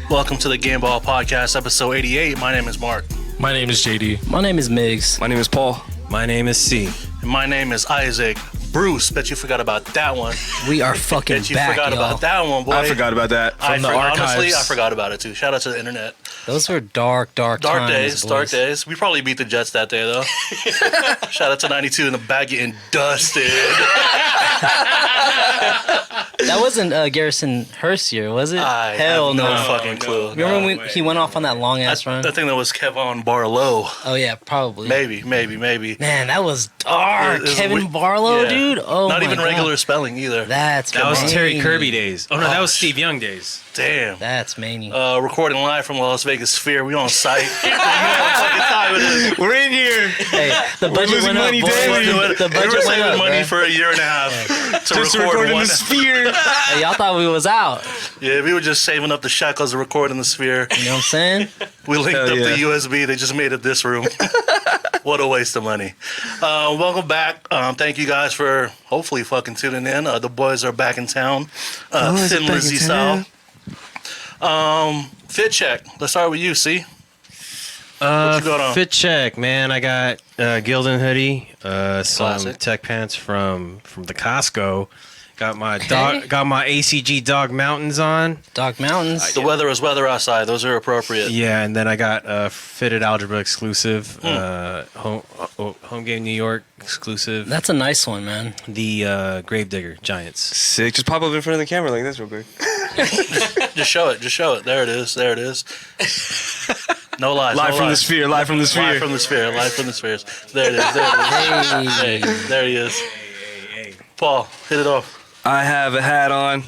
Welcome to the Gameball podcast, episode 88. My name is Mark. My name is JD. My name is Miggs. My name is Paul. My name is C. And my name is Isaac. Bruce, bet you forgot about that one. We are fucking Bet you back, forgot y'all. about that one, boy. I forgot about that. Honestly, I forgot about it too. Shout out to the internet. Those were dark times, boys. Dark days. We probably beat the Jets that day, though. Shout out to 92 in the back getting dusted. That wasn't Garrison Hurst year, was it? Hell have no. fucking clue. Remember when he went off on that long ass run? I think that was Kevon Barlow. Oh yeah, probably. Maybe. Man, that was dark. Kevin Barlow, yeah. dude. Oh Not my even God. regular spelling either. That was Terry many. Kirby days. Oh no, that was Steve Young days. Damn. That's many. Recording live from Las Vegas Sphere. We on site. You know what fucking time it is. We're in here. Hey, the budget losing went up, money boy. daily. The We budget were went saving up, money bruh. for a year and a half to Just record recording one. the Sphere. Hey, y'all thought we was out. Yeah, we were just saving up the shekels to record in the Sphere. You know what I'm saying? We linked Hell up yeah. the USB. They just made it this room. What a waste of money. Welcome back. Thank you guys for hopefully fucking tuning in. The boys are back in town. Thin Lizzy style. Fit check. Let's start with you, C. What you got on? Fit check, man. I got Gildan hoodie, some Classic. tech pants from the Costco. Got my ACG Dog Mountains on. Dog Mountains. The weather is weather outside. Those are appropriate. Yeah, and then I got fitted Algebra exclusive, home game New York exclusive. That's a nice one, man. The Gravedigger Giants. Sick. Just pop up in front of the camera like this real quick. Just show it. There it is. No lies. Live no from the lies. Sphere. Live from the Sphere. Live from the spheres. There it is. Hey. Hey, there he is. Paul, hit it off. I have a hat on.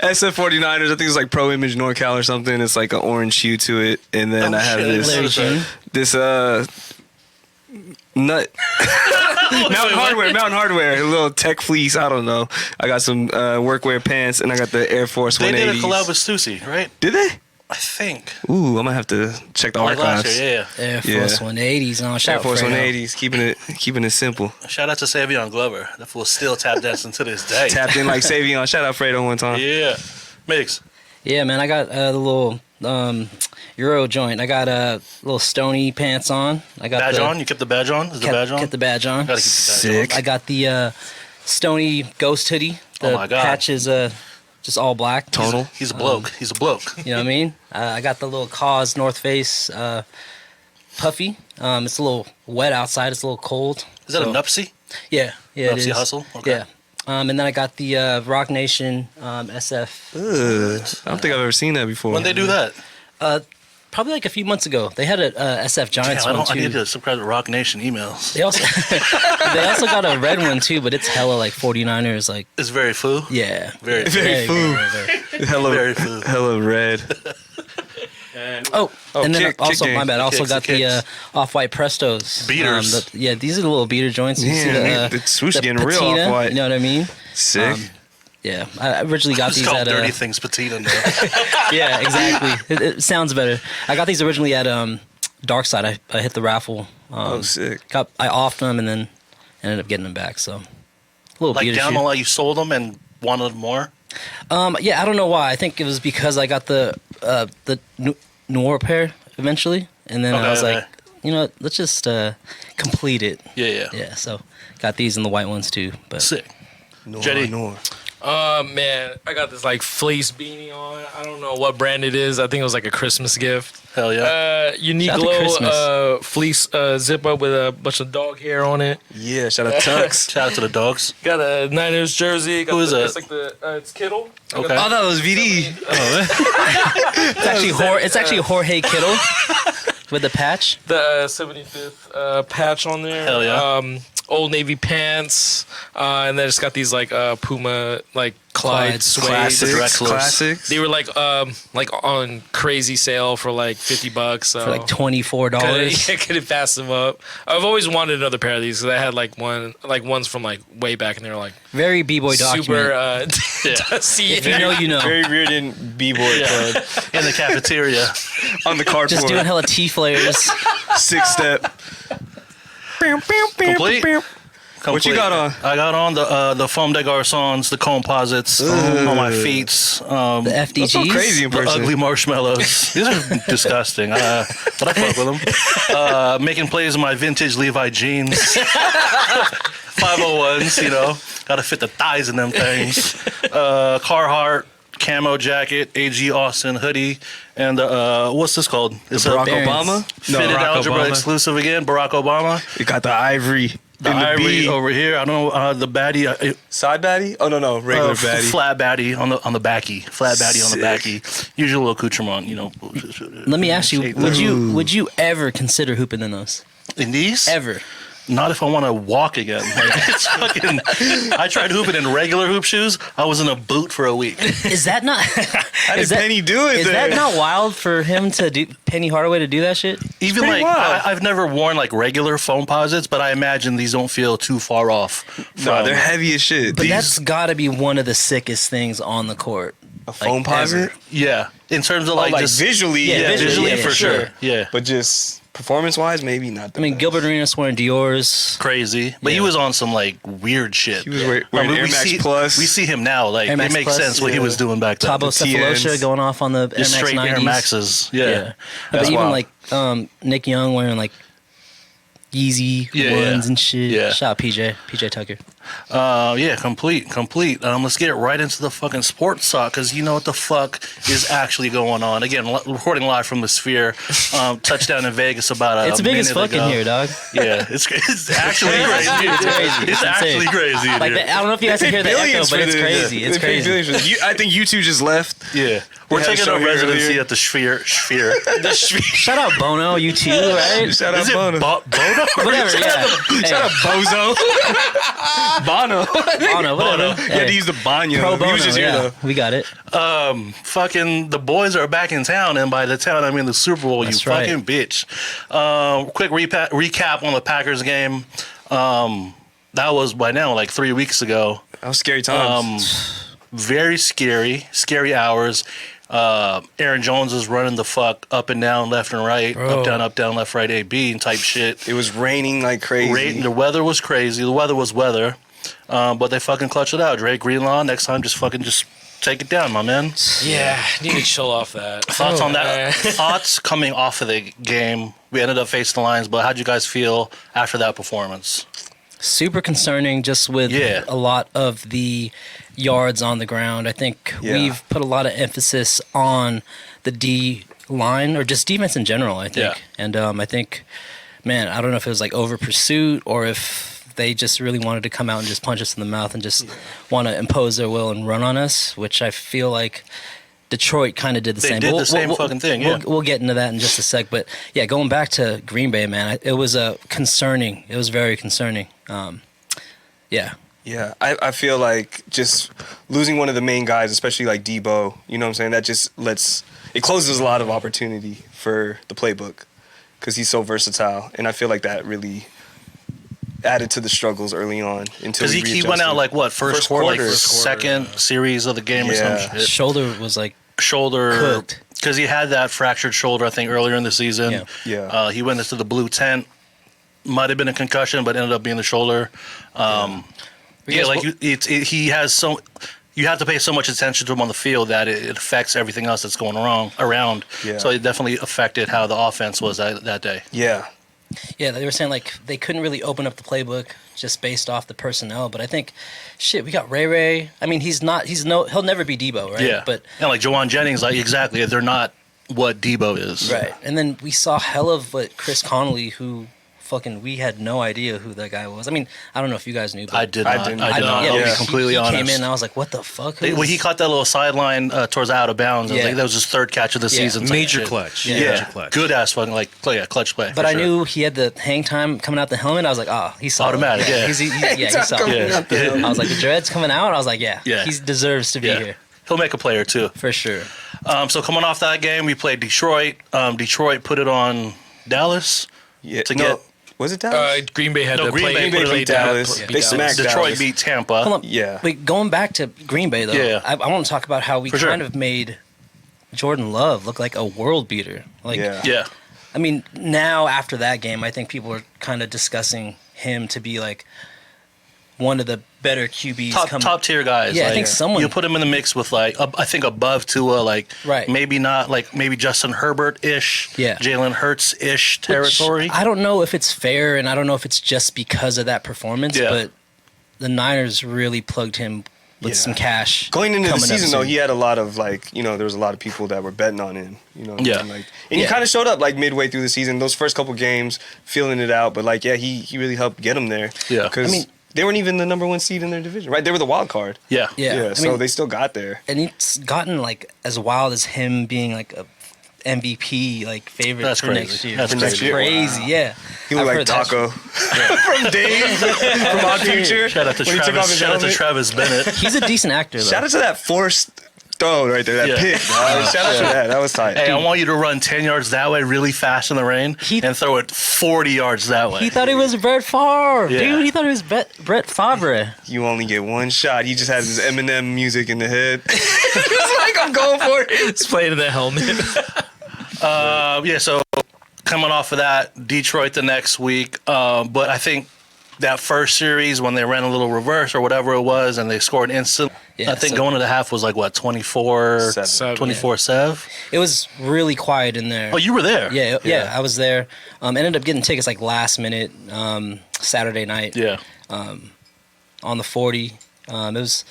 SF49ers. I think it's like Pro Image NorCal or something. It's like an orange hue to it. And then I have Larry June. this nut. Mountain Hardware. A little tech fleece. I don't know. I got some workwear pants and I got the Air Force 180s. They did a collab with Stussy, right? Did they? I think. Ooh, I'm gonna have to check the Like last archives. year, yeah. Air Force 180s on. Air Shout Force out Fredo. 180s, keeping it simple. Shout out to Savion Glover. That fool still tap dancing to this day. Tapped in like Savion. Shout out Fredo one time. Yeah. Mix. Yeah, man, I got the little Euro joint. I got little Stony pants on. I got Badge the, on? You kept the badge on? Is the badge on? Kept the badge on. Gotta keep the badge Sick. on. I got the Stony Ghost hoodie. The Oh my God. patch is just all black. Tonal. He's a bloke. You You know what I mean? I got the little Cause North Face puffy. It's a little wet outside. It's a little cold. Is that a So- Nupsy? Yeah, it Nupsy is. Hustle? Okay. Yeah. And then I got the Rock Nation SF. Ugh, I don't think I've ever seen that before. When they do that? Probably like a few months ago. They had a SF Giants Damn, one I need too. to subscribe to Rock Nation emails. They also they also got a red one too, but it's hella like 49ers. Like It's very foo. yeah, Very Very foo. Very foo. Hella red. Oh, and then kick also game. my bad. I also Kicks, got the the Off-White Prestos. Beaters. Yeah, these are the little beater joints. You see Yeah, the swoosh the getting real patina, Off-White. You know what I mean? Sick. Yeah, I originally got It's these called at Dirty Things Patina now. yeah, exactly. It sounds better. I got these originally at Dark Side. I hit the raffle. Sick. I offed them and then ended up getting them back. So a little Like beater down shoe. the line, you sold them and wanted more? Yeah, I don't know why. I think it was because I got the Noir pair eventually, and then I was like, you know what, let's just complete it. Yeah. Yeah, so got these and the white ones too. But Sick. Jetty. Man, I got this like fleece beanie on. I don't know what brand it is. I think it was like a Christmas gift. Hell yeah. Unique Shout out to little fleece zip up with a bunch of dog hair on it. Yeah, shout out Tux. Shout out to the dogs. Got a Niners jersey. Got Who is the, that? It's like it's Kittle. I got Okay. Oh, that was VD. it's actually Jorge Kittle with the patch. the 75th patch on there. Hell yeah. Old Navy pants, and then it's got these like Puma like Clyde suede. Classics. Classics. They were like on crazy sale for like $50. So For like $24. I couldn't pass them up. I've always wanted another pair of these because I had like ones from like way back, and they were like Very b-boy document. super dusty. If you know, you know. Very weird in B-boy club. In the cafeteria. On the cardboard. Just doing hella T flares. 6-step. Complete? complete. What you got on? I got on the foam de garçons, the composites on my feet. The FDGs. So crazy in The person. ugly marshmallows. These are disgusting. But I fuck with them. Making plays in my vintage Levi jeans. 501s, you know. Got to fit the thighs in them things. Carhartt camo jacket, AG Austin hoodie, and what's this called? It's Barack Barons. Obama? Fitted Barack Algebra Obama. exclusive again. Barack Obama. You got the ivory. The and ivory bead. over here. I don't know the baddie. Side baddie? Oh, no. Regular baddie. Flat baddie on the backy. Flat baddie on the Sick. backy. Usual accoutrement, you know. Let me ask you: would you ever consider hooping in those? In these? Ever? Not if I want to walk again. Like, it's fucking. I tried hooping in regular hoop shoes. I was in a boot for a week. Is that not? How is did Penny do it Is there? that not wild for him to do Penny Hardaway to do that shit? Even pretty like wild. I've never worn like regular foam posits, but I imagine these don't feel too far off. No, they're heavy as shit. But These- that's got to be one of the sickest things on the court. a foam like, posit? ever. Yeah, in terms of like, Like just visually, Yeah, visually yeah, for yeah, sure. sure. Yeah, But just performance-wise, maybe not. I mean, Gilbert Arenas wearing Dior's. crazy. But he Yeah. was on some like weird shit. He was wearing Air Max Plus. We see him now. Like Air it Max makes Plus, sense what he yeah. was doing back then. Tabo TNs. Cephalosha going off on the Air Just Max straight 90s. Air Maxes. Yeah. But That's even wild. like Nick Young wearing like Yeezy Yeah, ones yeah. and shit. Yeah. Shout out PJ Tucker. Yeah, complete. Let's get right into the fucking sports talk because you know what the fuck is actually going on. Again, recording live from the Sphere. Touchdown in Vegas about It's a big as minute fuck in ago. here, dog. Yeah, it's actually crazy. It's crazy. It's actually insane. crazy. in Like here. I don't know if you guys can hear the echo, but it's crazy. It's crazy. I think you two just left. Yeah, we're had a taking show a here residency earlier. at the Sphere. Shout out Bono, you too, right? Shout Is out it Bono. Bono? Whatever, yeah. Shout out Bozo. Bono. Bono, whatever. You had to use the Banyo. Pro He Bono, was just here yeah. though. We got it. Fucking the boys are back in town, and by the town I mean the Super Bowl. That's you right. fucking bitch. Quick recap on the Packers game. That was by now like 3 weeks ago. That was scary times. Very scary hours. Aaron Jones is running the fuck up and down, left and right, up down, left, right, A, B, and type shit. It was raining like crazy. The weather was crazy. The weather was weather. But they fucking clutched it out. Drake Greenlaw, next time just take it down, my man. Yeah, need to chill off that. Thoughts on that? Thoughts coming off of the game. We ended up facing the Lions, but how'd you guys feel after that performance? Super concerning just with Yeah. a lot of the yards on the ground. I think Yeah. we've put a lot of emphasis on the D line or just defense in general, I think. Yeah. And I think, man, I don't know if it was like over pursuit or if they just really wanted to come out and just punch us in the mouth and just want to impose their will and run on us, which I feel like Detroit kind of did the They same. did But the same fucking thing, yeah. We'll get into that in just a sec. But yeah, going back to Green Bay, man, it was concerning. It was very concerning. Yeah. Yeah, I feel like just losing one of the main guys, especially like Debo, you know what I'm saying? That just it closes a lot of opportunity for the playbook because he's so versatile. And I feel like that really added to the struggles early on. Because he went out like what? First quarter, like second series of the game or Yeah. some shit. Shoulder was like Shoulder. cooked. Because he had that fractured shoulder, I think, earlier in the season. Yeah. Yeah. He went into the blue tent. Might have been a concussion, but ended up being the shoulder. Yeah, like he has so. You have to pay so much attention to him on the field that it affects everything else that's going around. Yeah. So it definitely affected how the offense was that day. Yeah. Yeah, they were saying like they couldn't really open up the playbook just based off the personnel. But I think, shit, we got Ray. I mean, he'll never be Debo, right? Yeah. But and like Jawan Jennings, like exactly, they're not what Debo is. right. And then we saw hell of Chris Connolly, who fucking we had no idea who that guy was. I mean, I don't know if you guys knew, but I did not. didn't. I did not. yeah, I'll yeah. be completely he honest. came in and I was like, what the fuck? When he caught that little sideline towards out of bounds, I was Yeah. like, that was his third catch of the Yeah. season. type Major shit. clutch. Yeah. Major clutch. Good ass fucking clutch play. But for I sure. knew he had the hang time coming out the helmet. I was like, he's solid. Automatic, yeah. He solid. Yeah. I was like, the dreads coming out. I was like, Yeah. he deserves to be Yeah. here He'll make a player too. for sure. So coming off that game, we played Detroit. Detroit put it on Dallas. Yeah. To no, get- was it Dallas? Green Bay had No, to Green play. Bay Green Bay put it beat down. Dallas. Beat They Dallas. smacked Detroit Dallas. beat Tampa. Hold on. Yeah. Wait, going back to Green Bay though, Yeah. I want to talk about how we For sure. kind of made Jordan Love look like a world beater. Like, Yeah. Yeah. I mean, now after that game, I think people are kind of discussing him to be like one of the better QBs top tier guys. Yeah, I like, think someone you put him in the mix with like I think above Tua, like Right. maybe not like maybe Justin Herbert ish, Yeah. Jalen Hurts ish territory. I don't know if it's fair, and I don't know if it's just because of that performance, Yeah. but the Niners really plugged him with Yeah. some cash. Going into the coming up season, though, soon. he had a lot of, like, you know, there was a lot of people that were betting on him. You know what I Yeah. mean? Like, and he Yeah. kind of showed up, like, midway through the season. Those first couple games, feeling it out. But, like, yeah, he really helped get him there. Yeah. Because I mean- they weren't even the number one seed in their division, right? They were the wild card. Yeah. Yeah. I so mean- they still got there. And it's gotten like as wild as him being like a MVP like favorite That's for crazy. next year. That's It's crazy. crazy. Wow. Yeah. He looked I've like heard that Taco from Dave from Odd Future. Shout out to when he took off Travis. his Shout out to helmet. Travis Bennett. He's a decent actor though. Shout out to that forced throw right there, that Yeah. pick. Dog. Shout out to that. That was tight. Hey, I want you to run 10 yards that way really fast in the rain and throw it 40 yards that way. He thought he was Brett Favre, Yeah. dude. He thought he was Brett Favre. You only get one shot. He just has his Eminem music in the head. It's like, I'm going for it. It's playing in the helmet. Yeah, so coming off of that, Detroit the next week. But I think that first series when they ran a little reverse or whatever it was and they scored instant, Yeah, I think so- going to the half was like, what, 24 Seven. 24-7? It was really quiet in there. Oh, you were there? Yeah, I was there. Ended up getting tickets like last minute, Saturday night. Yeah. On the 40. It was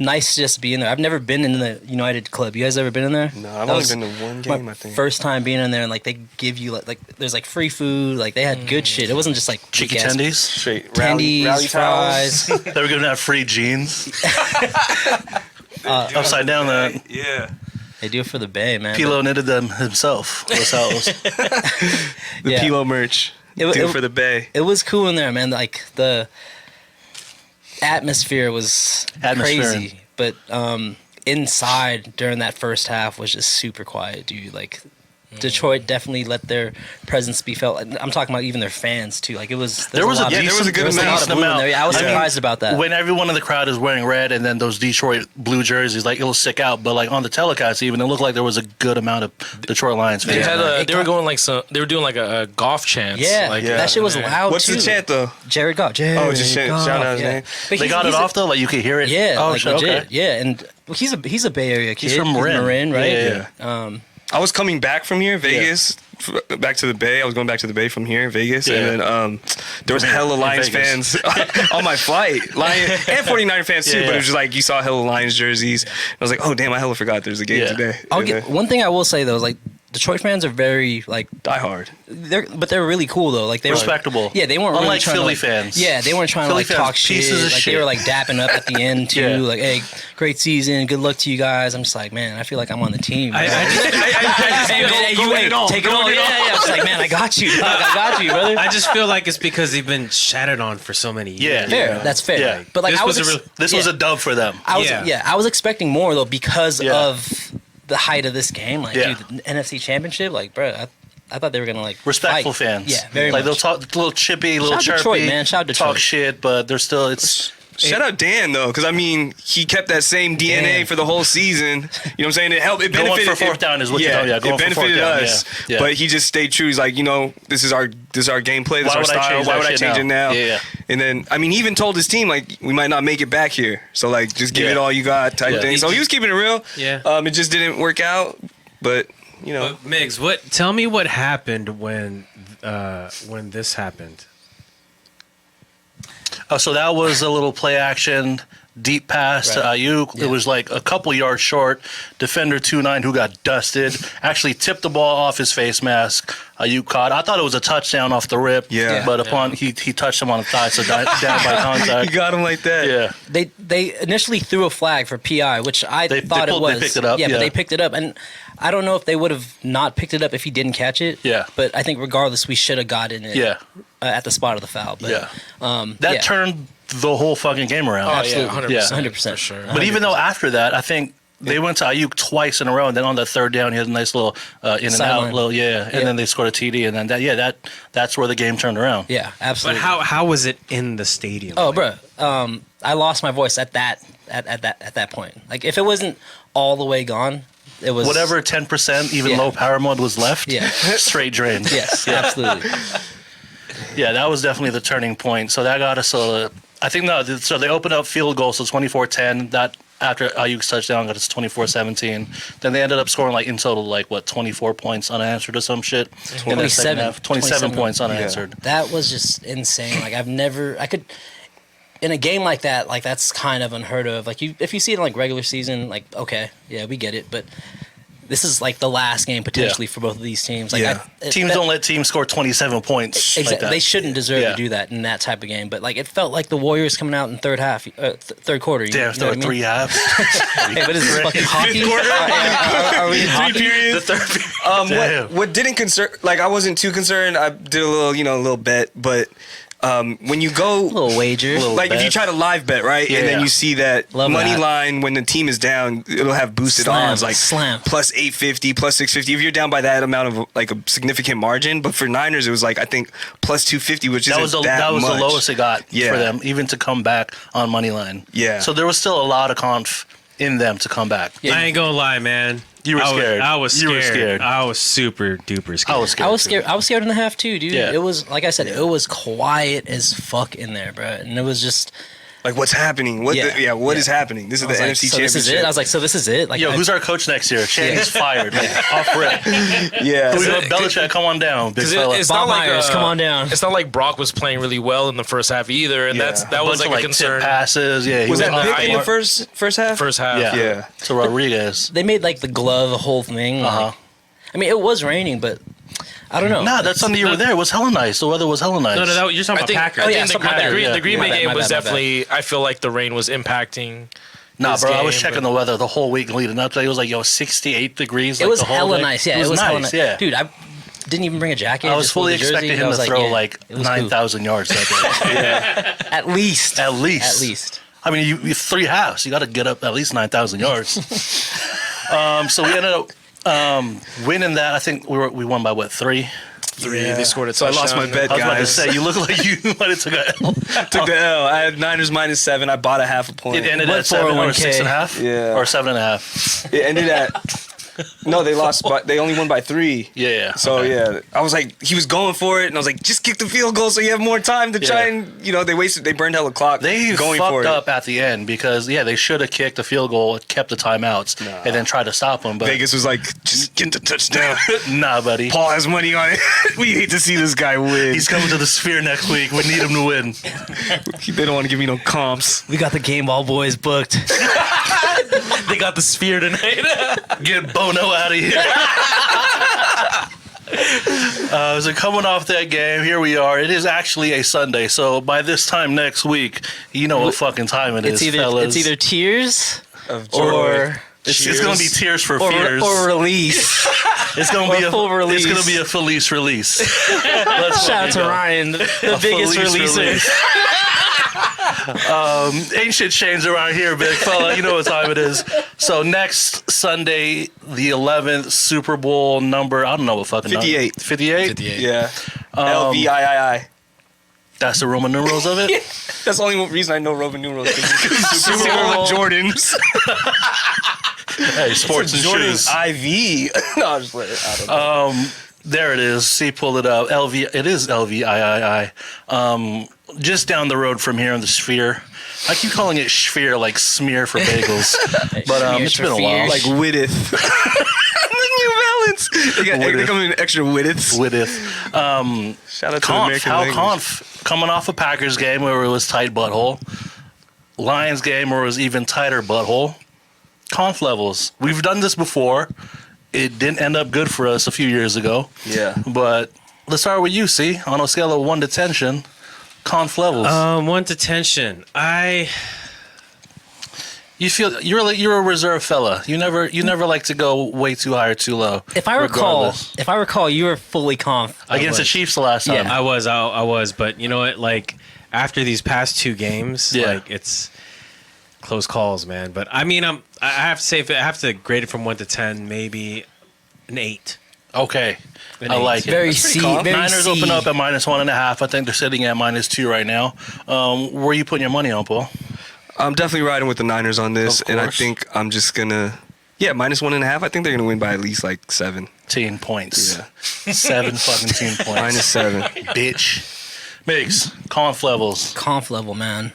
nice to just be in there. I've never been in the United Club. You guys ever been in there? No, I've That only was been to one my game, I think. First time being in there, and like they give you like there's like free food. Like they had good shit. It wasn't just like Cheeky weak ass tendies? Straight tendies, rally fries. towels. They were giving out free jeans. Upside down, that Yeah. They do it for the Bay, man. Pilo knitted them himself. That's how it was. The Yeah. Pilo merch. It- Due it- for the Bay. It was cool in there, man. Like the atmosphere was crazy, but inside during that first half was just super quiet, dude. Like Detroit definitely let their presence be felt. I'm talking about even their fans too. Like it was. There was a lot of- decent, there was a good there was a lot of decent blue in amount. there. Yeah, I was I mean, surprised about that. When everyone in the crowd is wearing red and then those Detroit blue jerseys, like it'll stick out. But like on the telecast, even it looked like there was a good amount of Detroit Lions fans. They had It they were got- going like they were doing like a golf chant. Yeah, like, that shit was loud. What's too. the chant, though? Jared Goff. Jared Oh, just Goff, shout out his yeah. name. But They he's- got it he's off though, like you could hear it. Yeah, Oh, like shit, legit. okay. Yeah, and he's a Bay Area kid. He's from Marin. right? Yeah. I was coming back from here, Vegas, back to the Bay. I was going back to the Bay from here, Vegas. Yeah. And then there was hella In Lions Vegas. fans on my flight. Lion and 49er fans too, Yeah, but it yeah. was just like you saw hella Lions jerseys. I was like, oh, damn, I hella forgot there's a game Yeah. today. I'll And get then one thing I will say though is like Detroit fans are very like Die Hard. they're really cool though. Like they Respectable. Were, yeah, they weren't really Unlike trying Philly to, like, fans. Yeah, they weren't trying Philly to like fans, talk shit. pieces of Like shit. they were like dapping up at the end too. Yeah. Like, hey, great season, good luck to you guys. I'm just like, man, I feel like I'm on the team. I just hey, man, hey, you in it all. take it all. Yeah, yeah. I'm just like, man, I got you. Dog. I got you, brother. I just feel like it's because they've been shattered on for so many Yeah. years. Fair, that's fair. Yeah. But like This I was, was a real- This was a dub for them. I was expecting more though because Yeah. of the height of this game. Like, Yeah. dude, the NFC Championship. Like, bro, I thought they were gonna like Respectful fight. fans. Yeah, very like much. they'll talk a little chippy, a little Shout out chirpy, Detroit, man. Shout out Detroit. talk shit, but they're still Shout out Dan though, because I mean he kept that same DNA Dan. for the whole season. You know what I'm saying? It helped. It Going benefited. for fourth down is what you know, yeah, going it for fourth benefited down, us, yeah, yeah. but he just stayed true. He's like, you know, this is our gameplay. This Why is our would I style. change Why that would I shit change it now? now? Yeah. And then I mean, he even told his team like, we might not make it back here, so like, just give Yeah. it all you got, type Yeah. thing. So he was keeping it real. Yeah. It just didn't work out, but you know. But Migs, tell me what happened when this happened. So that was a little play action, deep pass to Ayuk. Yeah. It was like a couple yards short. Defender 2-9 who got dusted actually tipped the ball off his face mask. Ayuk caught. I thought it was a touchdown off the rip. Yeah. But upon he touched him on the thigh, so down by You contact. got him like that. Yeah. They initially threw a flag for PI, which I They thought pulled- it they was. picked it up, Yeah, yeah. but they picked it up, and I don't know if they would have not picked it up if he didn't catch it. Yeah. But I think regardless, we should have gotten it. Yeah. At the spot of the foul. But, Yeah. That That turned the whole fucking game around. Oh, Absolutely. yeah, 100%. 100% for sure. But even though after that, I think they went to Ayuk twice in a row, and then on the third down, he had a nice little in and Sideline. out, little and Yeah. then they scored a TD, and then that's where the game turned around. Yeah, But absolutely. how was it in the stadium? Oh, Like, bro, I lost my voice at that point. Like if it wasn't all the way gone, it was Whatever 10%, even Yeah. low power mode was left, Yeah. straight drain. Yes, absolutely. Yeah, that was definitely the turning point. So that got us I think no. So they opened up field goals, so 24-10. That after Ayuk's touchdown got us 24-17. Then they ended up scoring like in total 24 points unanswered or some shit. In the second half, 27 points unanswered. That was just insane. Like I could. In a game like that, like that's kind of unheard of. Like if you see it in like regular season, like okay, yeah, we get it. But this is like the last game potentially for both of these teams. Like teams don't let teams score 27 points. Exactly, like that. they shouldn't deserve to do that in that type of game. But like it felt like the Warriors coming out in third quarter. Damn, if there were 3 halves. Hey, what is this fucking hockey? Are we in hockey? The third period. What didn't concern? Like I wasn't too concerned. I did a little, a little bet, but. When you go, a little wager, if you try to live bet, right, and then you see that money line when the team is down, it'll have boosted odds like plus 850, plus 650. If you're down by that amount of like a significant margin, but for Niners it was like I think plus 250, which isn't that was much. The lowest it got for them, even to come back on money line. Yeah. So there was still a lot of conf in them to come back. Yeah. I ain't gonna lie, man. You were scared. I was scared. You were scared. I was super duper scared. I was scared. I was scared in the half too, dude. Yeah. It was like I said, it was quiet as fuck in there, bro. And it was just like, what's happening? What is happening? This is the NFC Championship. This is it. I was like, so this is it. Like, yo, who's our coach next year? Shannon's fired. Off rip. Yeah. Belichick, come on down, big fella. It's Bob not like Myers, come on down. It's not like Brock was playing really well in the first half either, and that was like a concern. Tip passes, yeah. Was that big in the first half? First half, yeah. To Rodriguez. They made like the glove a whole thing. I mean, it was raining, but I don't know. Nah, that Sunday you were there. It was hella nice. The weather was hella nice. No, you're talking about Packers. I think the Green Bay game was definitely. I feel like the rain was impacting. Nah, bro, I was checking the weather the whole week leading up to it. It was like 68 degrees. It was the whole hella day. nice. Yeah, it was hella nice. nice. Yeah, dude, I didn't even bring a jacket. I was fully expecting him to throw 9,000 yards that day. Yeah. At least. I mean, you 3 halves. You got to get up at least 9,000 yards. So we ended up winning that. I think we won by what, 3? Yeah. They scored a touchdown. I lost my bet, guys. I was about to say, you look like you might have took a L. Took the L. I had Niners -7. I bought a half a point. It ended at 7 or 6.5? Yeah. Or 7.5. It ended at... No, they lost, but they only won by 3. Yeah. So, okay. I was like, he was going for it, and I was like, just kick the field goal so you have more time to try and, they burned hella clock. They going fucked for up at the end because, they should have kicked the field goal, kept the timeouts, and then tried to stop them. But Vegas was like, just get the touchdown. Nah, buddy. Paul has money on it. We hate to see this guy win. He's coming to the Sphere next week. We need him to win. They don't want to give me no comps. We got the Gameball boys booked. They got the Sphere tonight. Get Bono out of here. So coming off that game, here we are. It is actually a Sunday, so by this time next week, you know what fucking time it is, fellas. It's either tears of joy. or it's going to be tears for fears or release. It's going to be a full release. It's going to be a Felice release. Shout out to Ryan, the biggest releaser. Ain't shit changed around here, big fella. You know what time it is. So next Sunday, the 11th Super Bowl number. I don't know what fucking 58. number. 58? Yeah. LVIII. That's the Roman numerals of it? That's the only reason I know Roman numerals. Super Bowl Jordans. Hey, sports and Jordan's shoes. IV. No, I'm just letting I don't know. There it is. See, pull it up. It is LVIII. Just down the road from here in the Sphere. I keep calling it Sphere, like smear for bagels. But it's been a while. Like Whitteth. New Balance. They come in extra Whitteths. Shout out to the American language. Conf coming off a Packers game where it was tight butthole. Lions game where it was even tighter butthole. Conf levels. We've done this before. It didn't end up good for us a few years ago. Yeah. But let's start with you, C. On a scale of 1 to 10, conf levels. 1 to 10. You feel you're a reserve fella. You never like to go way too high or too low. If I recall, you were fully conf against the Chiefs the last time. Yeah. I was, but you know what? Like after these past 2 games, like it's close calls, man. But I mean, I have to say, if I have to grade it from 1 to 10, maybe an 8. Okay. I like it. Very C. Niners open up at -1.5. I think they're sitting at -2 right now. Where are you putting your money on, Paul? I'm definitely riding with the Niners on this, and I think I'm just gonna -1.5. I think they're gonna win by at least like 17 points. Yeah. 7 fucking team points. -7. Bitch. Migs, conf levels. Conf level, man.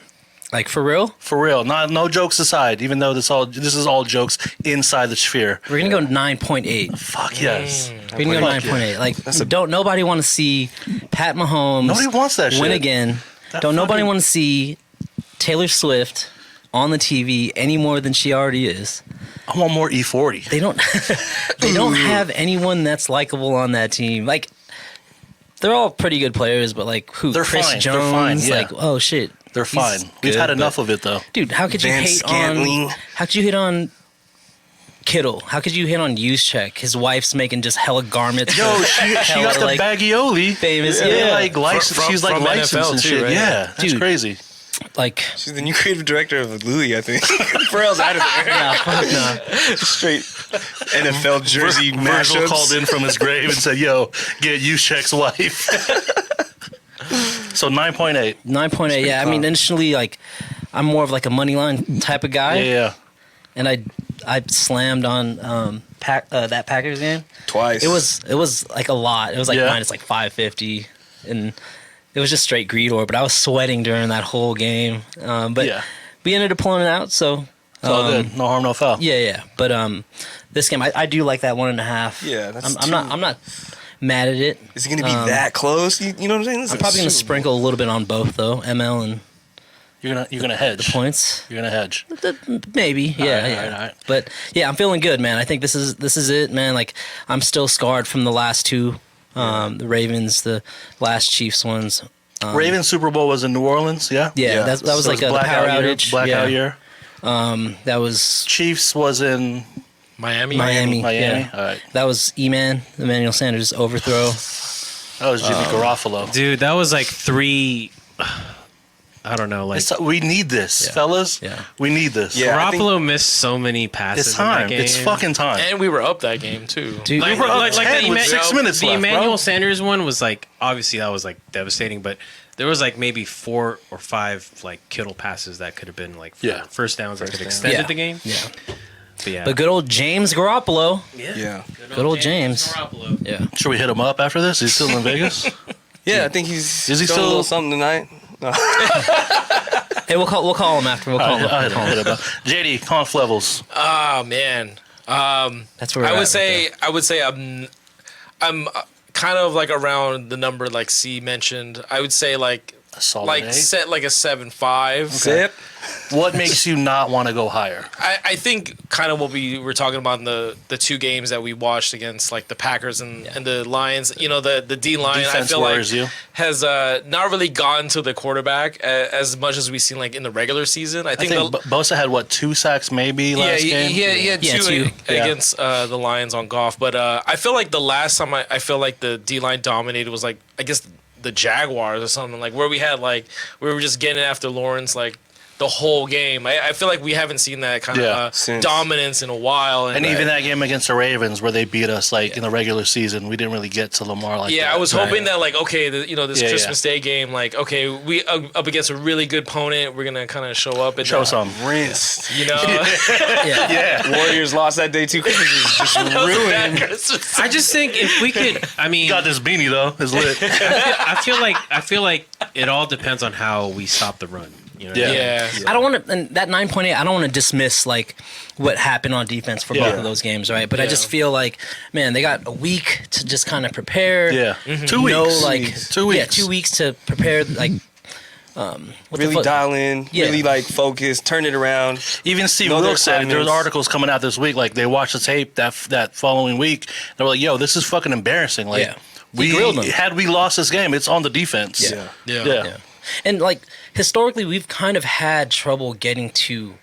Like for real? For real. No jokes aside, even though this is all jokes inside the sphere. We're gonna go 9.8. Fuck yes. We're gonna go Fuck 9.8. Like, don't nobody want to see Pat Mahomes Nobody wants that win shit. again. That Don't nobody fucking- want to see Taylor Swift on the TV any more than she already is. I want more E40. They don't. They don't have anyone that's likable on that team. Like, they're all pretty good players, but like who? They're Chris fine. They're Jones. fine, yeah. Like, oh shit. They're fine. He's We've good, had enough but- of it though. Dude, how could you Van hate Scantling. on? How could you hate on Kittle? How could you hate on Juszczyk? His wife's making just hella garments. Yo, for she hella, got the like, Baggioli. famous. Yeah, Yeah, like license. From- She's like from licensed NFL and too, shit. right? Yeah, that's Dude. crazy. like She's the new creative director of Louis, I think. Pharrell's out of there. nah, fuck nah. Straight NFL jersey Virgil mashups. called in from his grave and said, "Yo, get Juszczyk's wife." So 9.8. 9.8. Yeah, I mean, initially, like, I'm more of like a money line type of guy, Yeah. and I slammed on that Packers game. Twice. It was like a lot. It was like Yeah. minus like 550, and it was just straight greed or. But I was sweating during that whole game. But Yeah. we ended up pulling it out. So It's all good. No harm, no foul. yeah. But this game, I do like that 1.5. Yeah, that's I'm not mad at it. Is it going to be that close? You know what I'm saying? This I'm is probably gonna Super Bowl. sprinkle a little bit on both though, ML and You're gonna hedge. points. You're gonna hedge. Maybe, yeah, right, yeah. all right. But yeah, I'm feeling good, man. I think this is it, man. Like, I'm still scarred from the last two, the Ravens, the last Chiefs ones. Ravens Super Bowl was in New Orleans. Yeah. Yeah, that was So like it a power year, outage. Blackout yeah. year. That was Chiefs was in Miami. Miami. Miami. Yeah. All right. That was E-Man, Emmanuel Sanders' overthrow. That was Jimmy Garofalo. Dude, that was like 3. I don't know. Like We need this, Yeah. fellas. Yeah. We need this. Yeah. I think- Garoppolo missed so many passes. It's in that time. game. It's fucking time. And we were up that game too. Dude, We were up 10 with 6 minutes the left, bro. Emmanuel Sanders one was like, obviously that was like devastating, but there was like maybe 4 or 5 like Kittle passes that could have been like first downs that could have extended Yeah. the game. yeah. But yeah. But good old James Garoppolo. Yeah. Good old James. Garoppolo. Yeah. Should we hit him up after this? He's still in Vegas. Yeah, I think he's Is he doing a little still- something tonight. Hey, we'll call him after. We'll call him. I'll hit him up. JD, conf levels. Oh man. That's where we're I at would right say I'm kind of like around the number like C mentioned. I would say like A solid 8. set like a 7.5. Zip. What makes you not want to go higher? I think kind of what we were talking about in the two games that we watched against like the Packers and the Lions. You know, the D line I Defense feel like worries you. has not really gotten to the quarterback as much as we've seen like in the regular season. I think, Bosa had, 2 sacks maybe last game? he had Yeah, two two. against the Lions on golf. But I feel like the last time I feel like the D line dominated was like I guess the Jaguars or something like where we had like we were just getting after Lawrence like the whole game. I feel like we haven't seen that kind of Since. dominance in a while. And even that game against the Ravens where they beat us in the regular season, we didn't really get to Lamar like that. I was hoping that like okay, this Yeah, Christmas Day game, like okay, we up against a really good opponent, we're gonna kind of show up and Show some. Rinsed. you know. Yeah. Warriors lost that day too. Christmas is just ruined. I just think if we could, I mean, Got this beanie though. It's lit. I feel like it all depends on how we stop the run. You know what I mean? Yeah. I don't want to, and that 9.8, I don't want to dismiss like what happened on defense for both Yeah. of those games, right? But I just feel like, man, they got a week to just kind of prepare. Yeah. 2 weeks. No, like 2 weeks. Yeah, 2 weeks to prepare. Like, Really dial in. Yeah. Really like focus. Turn it around. Even Steve Know their Wilkes said there was assignments. articles coming out this week. Like they watched the tape that following week. They were like, "Yo, this is fucking embarrassing." Like Yeah. He grilled them. had we lost this game, it's on the defense. Yeah. Yeah. Yeah. And like historically, we've kind of had trouble getting to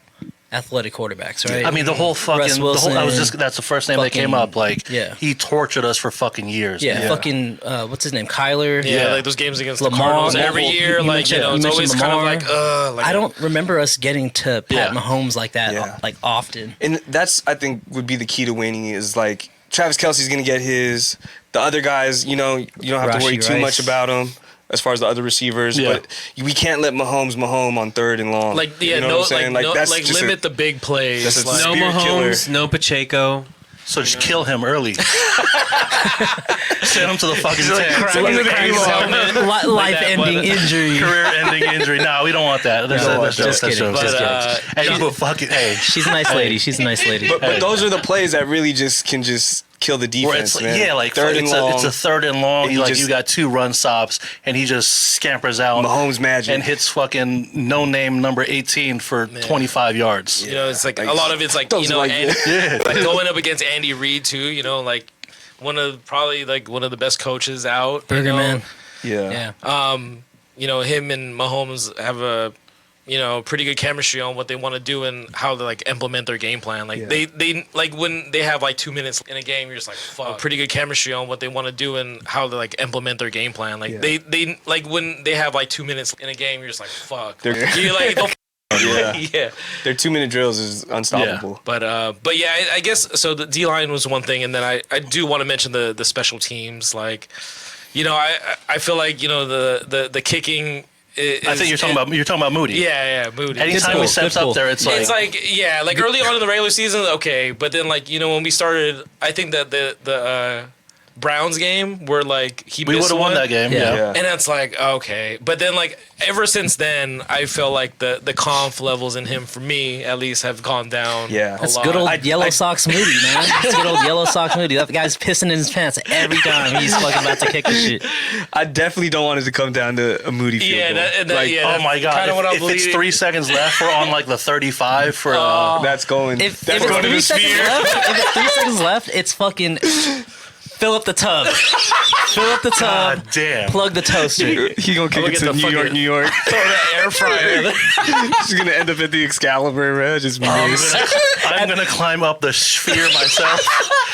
athletic quarterbacks, right? I mean, the whole fucking Russ Wilson, that's the first name that came fucking- up. Like, yeah. he tortured us for fucking years. yeah, man. fucking what's his name, Kyler. Yeah, like those games against Lamar, the Cardinals every Lamar, year, you like you mentioned- know, you it's always mentioned kind of Lamar. like, like I don't remember us getting to Pat Yeah. Mahomes like that, Yeah. like often. And that's I think would be the key to winning is like Travis Kelce's gonna get his. The other guys, you don't have to worry Rashee too Rice. much about them as far as the other receivers. Yeah. But we can't let Mahomes on 3rd and long. like you know what I'm saying? like that's like just limit the big plays. that's a like, No spirit Mahomes, killer. no Pacheco. So just kill him early. Send him to the fucking tent. Life-ending injury. Career-ending injury. No, we don't want that. Just kidding. Hey, She's a nice lady. She's a nice lady. But those are the plays that really just can just kill the defense, man. Yeah, like it's a third and long. You got 2 run stops, and he just scampers out. Mahomes magic. And hits fucking no-name number 18 for 25 yards. You know, it's like a lot of it's like, you know, like going up against Andy Reid too. You know, like one of the best coaches out. Burger Man. Yeah. You know, him and Mahomes have a pretty good chemistry on what they want to do and how to like implement their game plan. Like they like when they have like 2 minutes in a game, you're just like, fuck. Pretty good chemistry on what they want to do and how to like implement their game plan. Like they like when they have like 2 minutes in a game, you're just like, fuck. You're like, yeah. Their 2-minute drills is unstoppable. Yeah. But yeah, I guess so. The D line was one thing, and then I do want to mention the special teams. Like, you know, I feel like, you know, the kicking. I think you're talking about Moody. Yeah, Moody. Anytime he steps up there, it's like early on in the regular season, okay, but then like, you know, when we started, I think that the Browns game where like we would have won that game, yeah. And it's like, okay, but then like ever since then, I feel like the conf levels in him, for me at least, have gone down. Yeah, that's good old Yellow Sox Moody, man. That's good old Yellow Sox Moody. That guy's pissing in his pants every time he's fucking about to kick the shit. I definitely don't want it to come down to a Moody field goal. Oh my god! If it's 3 seconds left, we're on like the 35 for. That's going. If it's 3 seconds left, it's fucking. Fill up the tub. God damn. Plug the toaster. He gonna kick it to New York. Throw that air fryer. She's gonna end up at the Excalibur, bro. Just I'm gonna climb up the sphere myself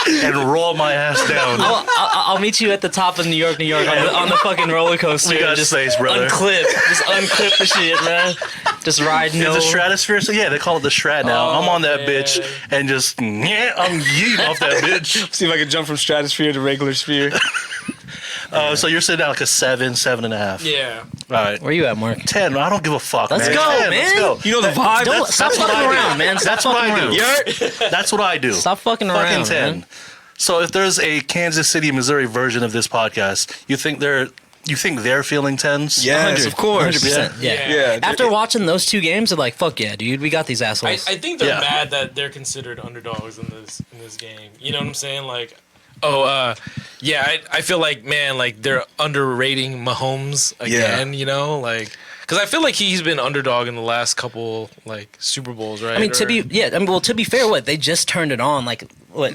and roll my ass down. I'll meet you at the top of New York on the fucking roller coaster. We got just space, brother. Unclip the shit, man. Just ride. It's a stratosphere, so yeah, they call it the strat now. I'm on that bitch and just I'm yeeting off that bitch. See if I can jump from stratosphere to regular sphere. So you're sitting at like a 7.5. Yeah. All right. Where you at, Mark? 10. I don't give a fuck. Let's go, 10, man. Let's go. You know the vibe. Stop fucking around, man. That's what I do. That's what I do. Stop fucking around, 10. man. So if there's a Kansas City, Missouri version of this podcast, you think they're feeling 10s? Yes, of course. 100%. Yeah. After watching those 2 games, they're like, fuck yeah, dude, we got these assholes. I think they're mad that they're considered underdogs in this game. You know what I'm saying? Like, I feel like, man, like they're underrating Mahomes again. You know, like. Because I feel like he's been underdog in the last couple like Super Bowls, right? I mean, to be fair, they just turned it on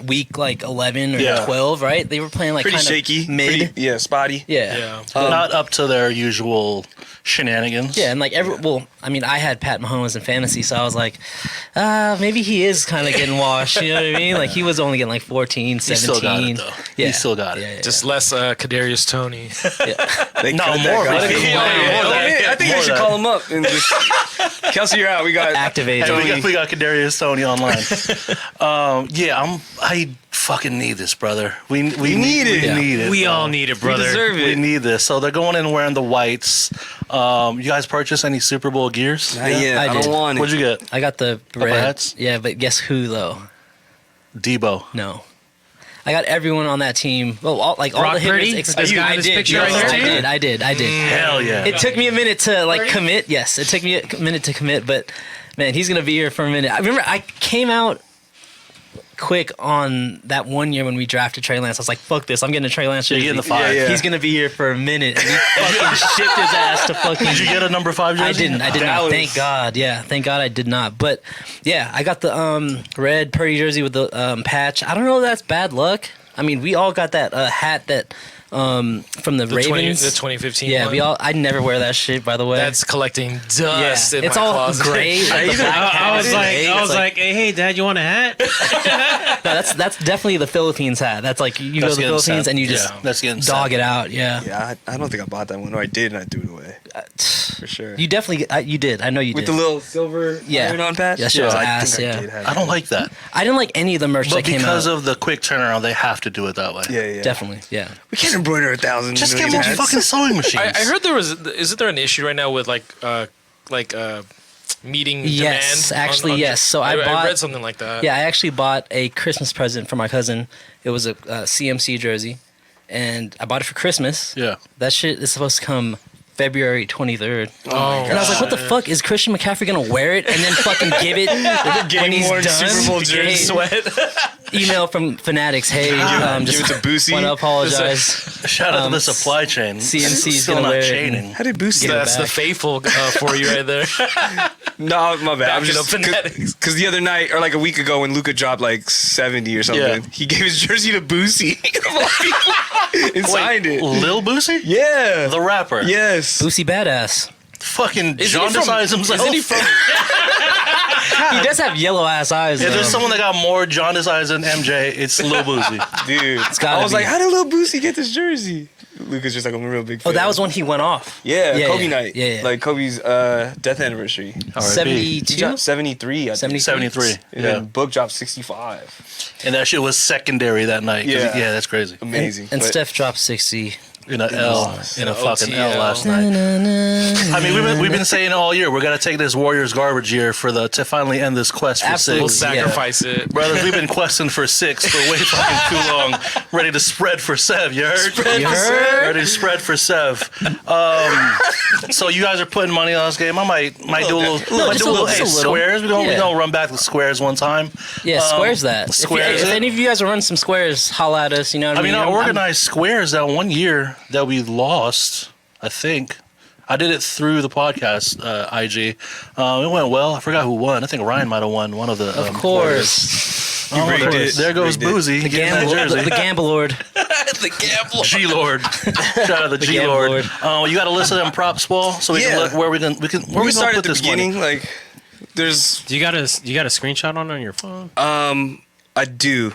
week 11 or 12, right? They were playing like pretty kind shaky, of mid, spotty. Yeah. Not up to their usual shenanigans. Yeah, and like I had Pat Mahomes in fantasy, so I was like, maybe he is kind of getting washed. You know what I mean? Like he was only getting like 14, 17. He still got it though. Yeah. He still got it. Yeah. Just less Kadarius Toney. More. I think we should call him up and just Kelsey, you're out. We got activated. We got Kadarius Toney online. I fucking need this, brother. We need it. We need it. We all need it, brother. We deserve it. We need this. So they're going in wearing the whites. You guys purchase any Super Bowl gears? Not yet. I don't want it. What'd you get? I got the red hats? Yeah, but guess who though? Debo. No. I got everyone on that team. Well, all the Purdy? hitters. This guy in this picture right here? I did. Hell yeah. It took me a minute to commit. Yes, it took me a minute to commit, but man, he's gonna be here for a minute. I remember I came out quick on that one year when we drafted Trey Lance. I was like, fuck this, I'm getting a Trey Lance jersey. You're getting the 5. Yeah. He's gonna be here for a minute. And he fucking shipped his ass to fucking. Did you get a number 5 jersey? I did not. Thank God. Yeah, thank God I did not. But yeah, I got the red Purdy jersey with the patch. I don't know if that's bad luck. I mean, we all got that hat that from the Ravens. The 2015 Yeah, one. I never wear that shit, by the way. That's collecting dust in it's my all closet. gray. I was like, hey, Dad, you want a hat? No, that's definitely the Philippines hat. That's like you go to the Philippines and you just dog it out. Yeah. Yeah, I don't think I bought that one, or I did, and I threw it away. For sure. You definitely you did. I know you with did. the little silver iron-on patch. Yeah, shit was I ass. think I don't like that. I didn't like any of the merch that came out. But because of the quick turnaround, they have to do it that way. Yeah. Definitely. Yeah. We can't embroider 1,000. Just get more fucking sewing machines. I heard isn't there an issue right now with meeting Yes, demand? actually, yes. So I I read bought- something like that. Yeah, I actually bought a Christmas present for my cousin. It was a CMC jersey, and I bought it for Christmas. Yeah. That shit is supposed to come February 23rd. Oh, And I was like, what the fuck? Is Christian McCaffrey going to wear it and then fucking give it when he's worn done? Super Bowl jersey. Hey, sweat. email from Fanatics. Hey, Give just it to Boosie. want to apologize. Shout out to the supply chain. CMC's Still gonna not wear it. chaining. How did Boosie? That's the back. faithful for you right there. No, my bad. I'm Backing just up Fanatics. because the other night or like a week ago when Luka dropped like 70 or something, Yeah. he gave his jersey to Boosie of all people, and signed it. Lil Boosie? Yeah. The rapper. Yes. Boosie badass. Fucking Isn't John he from- decides himself. Isn't he from? He does have yellow ass eyes. If though. there's someone that got more jaundice eyes than MJ, it's Lil Boosie. Dude. gotta I was be. like, how did Lil Boosie get this jersey? Luka's just like, I'm a real big fan. Oh, that was when he went off. Yeah, Yeah, Kobe yeah. night. Yeah, yeah. Like Kobe's death anniversary. He 72? dropped 73, I think. 73. And Yeah. then Book dropped 65. And that shit was secondary that night. 'cause Yeah. Yeah, that's crazy. Amazing. And But Steph dropped 60. In a L, in a fucking L OTL. last night. I mean, we've been saying all year we're gonna take this Warriors garbage year to finally end this quest for Absolutely. We'll six. sacrifice it. Brothers, we've been questing for six for way fucking too long. Ready to spread for Sev, you heard? You heard? Ready to spread for Sev. So you guys are putting money on this game. I might do a little, just a little- hey, just a little. squares. We Yeah. don't run back the squares one time. Yeah, squares that. squares if it. any of you guys are running some squares, holla at us. You know what I I mean? mean, I I'm- organized squares that one year that we lost, I think. I did it through the podcast, IG. It went well. I forgot who won. I think Ryan might have won one of the. Of course. Oh, rigged there, it. there goes Rigged it. Boozy. The getting that gamble, jersey. the gamble lord. The gamble. G Lord. Shout out to G Gamble Lord. Lord. You got a list of them props, Paul, so we can Yeah. look where we can where we we gonna start put at the this beginning. money. Like, there's, Do you got a screenshot on your phone? I do.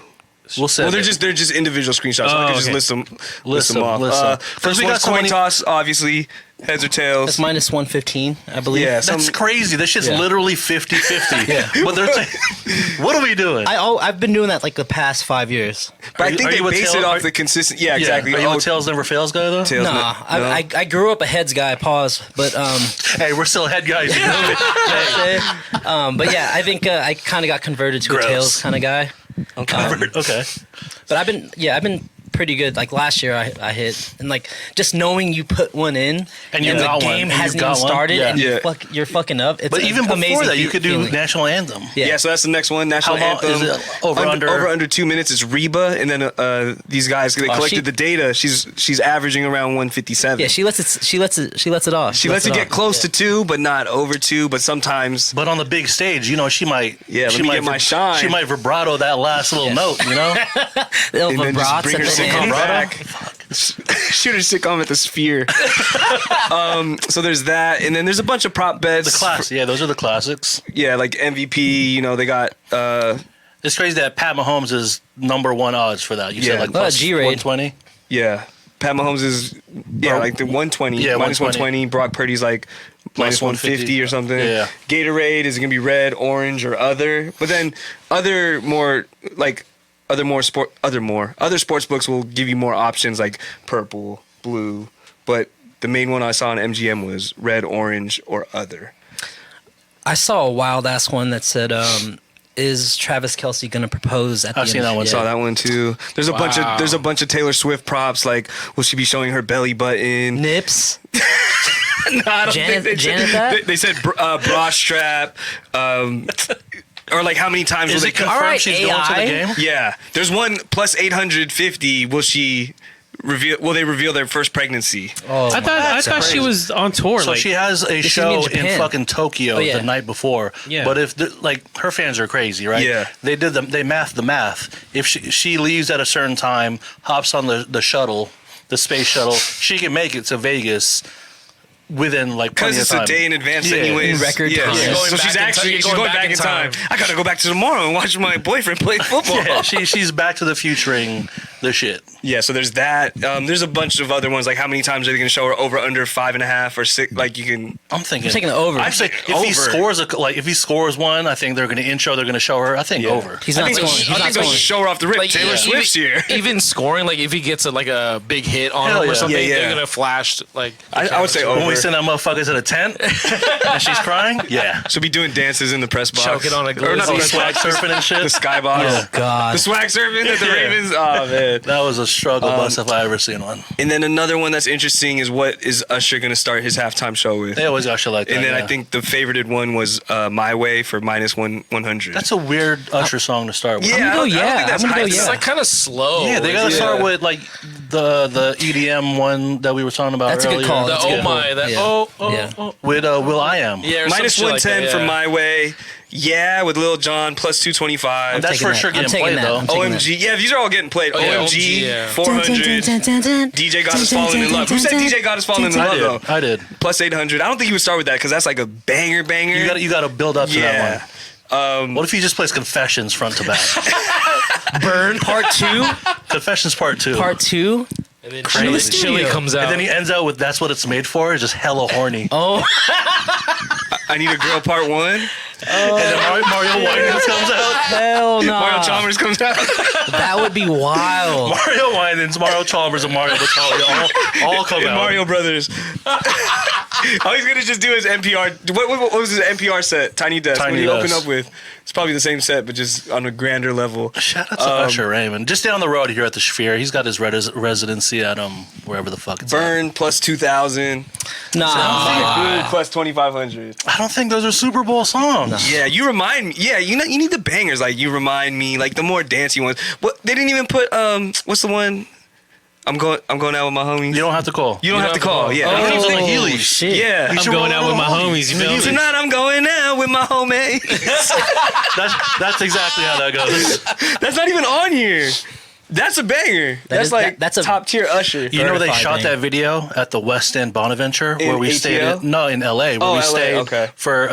We'll send Well, it. they're just individual screenshots. So I can just okay. list them List them them, off. list them. First we one's got so coin many- toss, obviously. Heads or tails. That's minus 115, I believe. Yeah, That's crazy. This shit's Yeah. literally 50-50. But they're saying, what are we doing? I've been doing that like the past 5 years. But I Are think you they a base tail- it off are- the consistent. Yeah, exactly. Are you Oh, a tails never fails guy though? tails. Nah, No? I grew up a heads guy. Pause, but Hey, we're still head guys. You know? Hey, but yeah, I think I kind of got converted to Gross. a tails kind of guy. okay. But I've been pretty good. Like last year, I hit, and like just knowing you put one in, And you the got one, game and you hasn't got even one, started, yeah. and Yeah. you're fucking up. It's But an even before amazing that, you could do feeling. national anthem. Yeah. So that's the next one. National How long anthem. is it? Over under 2 minutes is Reba, and then these guys they collected she- the data. She's averaging around 157. Yeah, she lets it off. She lets it get off. close to Yeah. 2, but not over 2. But sometimes, But on the big stage, she might. Yeah, she let me might get my shine. She might vibrato that last little note. The and then just vibrats bring at her the sitcom end. back. Shoot her sitcom at the Sphere. So there's that, and then there's a bunch of prop bets. The class, yeah, those are the classics. Yeah, like MVP. They got. It's crazy that Pat Mahomes is number one odds for that. You Yeah. said like Well, plus G-Raid. 120. Yeah, Pat Mahomes is like the 120, Yeah, minus 120. 120. Brock Purdy's like minus 150 or something. Yeah. Gatorade is gonna be red, orange, or other. But then other sports books will give you more options like purple, blue. But the main one I saw on MGM was red, orange, or other. I saw a wild ass one that said, "Is Travis Kelce gonna propose at the I've end seen of that the one. year?" Saw that one too. There's a bunch of Taylor Swift props. Like, will she be showing her belly button? Nips. No, I don't Janet- think they Janet said, that? they said bra strap, or like how many times Is will it they? confirmed right, she's going to the AI? game? Yeah, there's one plus 850. Will she reveal? Will they reveal their first pregnancy? Oh, I thought she was on tour. So like, she has a she's in show in Japan. fucking Tokyo Oh, yeah. the night before. Yeah. But if her fans are crazy, right? Yeah. They mathed the math. If she leaves at a certain time, hops on the shuttle, the space shuttle, she can make it to Vegas within like Because plenty of it's time. a day in advance, Yeah. anyways. In record time. Yeah. You're going So back she's in actually time. she's going back in time. I gotta go back to tomorrow and watch my boyfriend play football. Yeah, she's Back to the Futuring the shit. Yeah, so there's that. There's a bunch of other ones, like how many times are they going to show her over, under 5.5 or 6? Like you can. I'm thinking. I'm taking the over. I'd say if he scores one, I think they're going to intro. They're going to show her. I think over. He's not scoring. I He's not think they'll scoring. show her off the rip. Like, Taylor Swift's here. Even scoring, like if he gets a big hit on Hell him yeah. or something, Yeah, yeah. they're gonna flash like. I would say over. When we send that motherfucker to the tent and she's crying, yeah. She'll be doing dances in the press box. Choking on a Or not the glizzy. press Swag box, surfing and shit. the skybox. Oh God. The swag surfing at the Yeah. Ravens. Oh, man. That was a struggle bus if I ever seen one. And then another one that's interesting is what is Usher going to start his halftime show with? They always got shit like that. And then yeah. I think the favorited one was My Way for -100. that's a weird Usher song to start with. Yeah, I'm gonna go I don't yeah. think that's I'm gonna go hype. yeah. It's like kind of slow. Yeah, they gotta Like, start with like the EDM one that we were talking about That's a good earlier. call. the That's a oh good my, that Yeah. oh Yeah. oh. With Will I Am. Yeah, or some Minus shit like 110 that, for yeah. My Way. Yeah, with Lil Jon, plus 225. That's taking for that. sure I'm getting taking played that. though. I'm taking that. OMG. Yeah, these are all getting played. Oh, yeah, OMG, OMG, yeah. 400. DJ got us falling in love. Who said DJ got us falling in love, though? I did. Plus 800. I don't think he would start with that because that's like a banger. You gotta build up to Yeah. that one. What if he just plays Confessions front to back? Burn Part 2. Confessions Part 2. Part 2. And then Crazy. Chili comes out. And then he ends out with "That's what it's made for," just hella horny. Oh. I Need a Girl Part 1. And then Mario Winans comes out. Hell no. Mario Chalmers comes out. That would be wild. Mario Winans, Mario Chalmers, and Mario Batali all come And out. Mario Brothers. Oh, he's gonna just do his NPR. What was his NPR set? Tiny Desk. Tiny What did he open Desk. up with? It's probably the same set, but just on a grander level. Shout out to Usher Raymond. Just down the road here at the Sphere. He's got his residency at wherever the fuck it's at. Burn plus 2,000. Nah. Plus 2,500. I don't think those are Super Bowl songs. Yeah, you remind me. Yeah, you need the bangers. Like you remind me. Like the more dancey ones. What they didn't even put. What's the one? I'm going out with my homies. You don't have to call. You don't have to call. Yeah. I don't even think he Oh, leaves. shit. Yeah. You I'm should going roll out with my along. homies. You feel me? Tonight I'm going out with my homies. That's exactly how that goes. That's not even on here. That's a banger. That's like that's a top tier Usher. You know where they Certified shot banger. that video at the West End Bonaventure In where we ATL? stayed. In LA, where Oh, we LA, stayed okay. for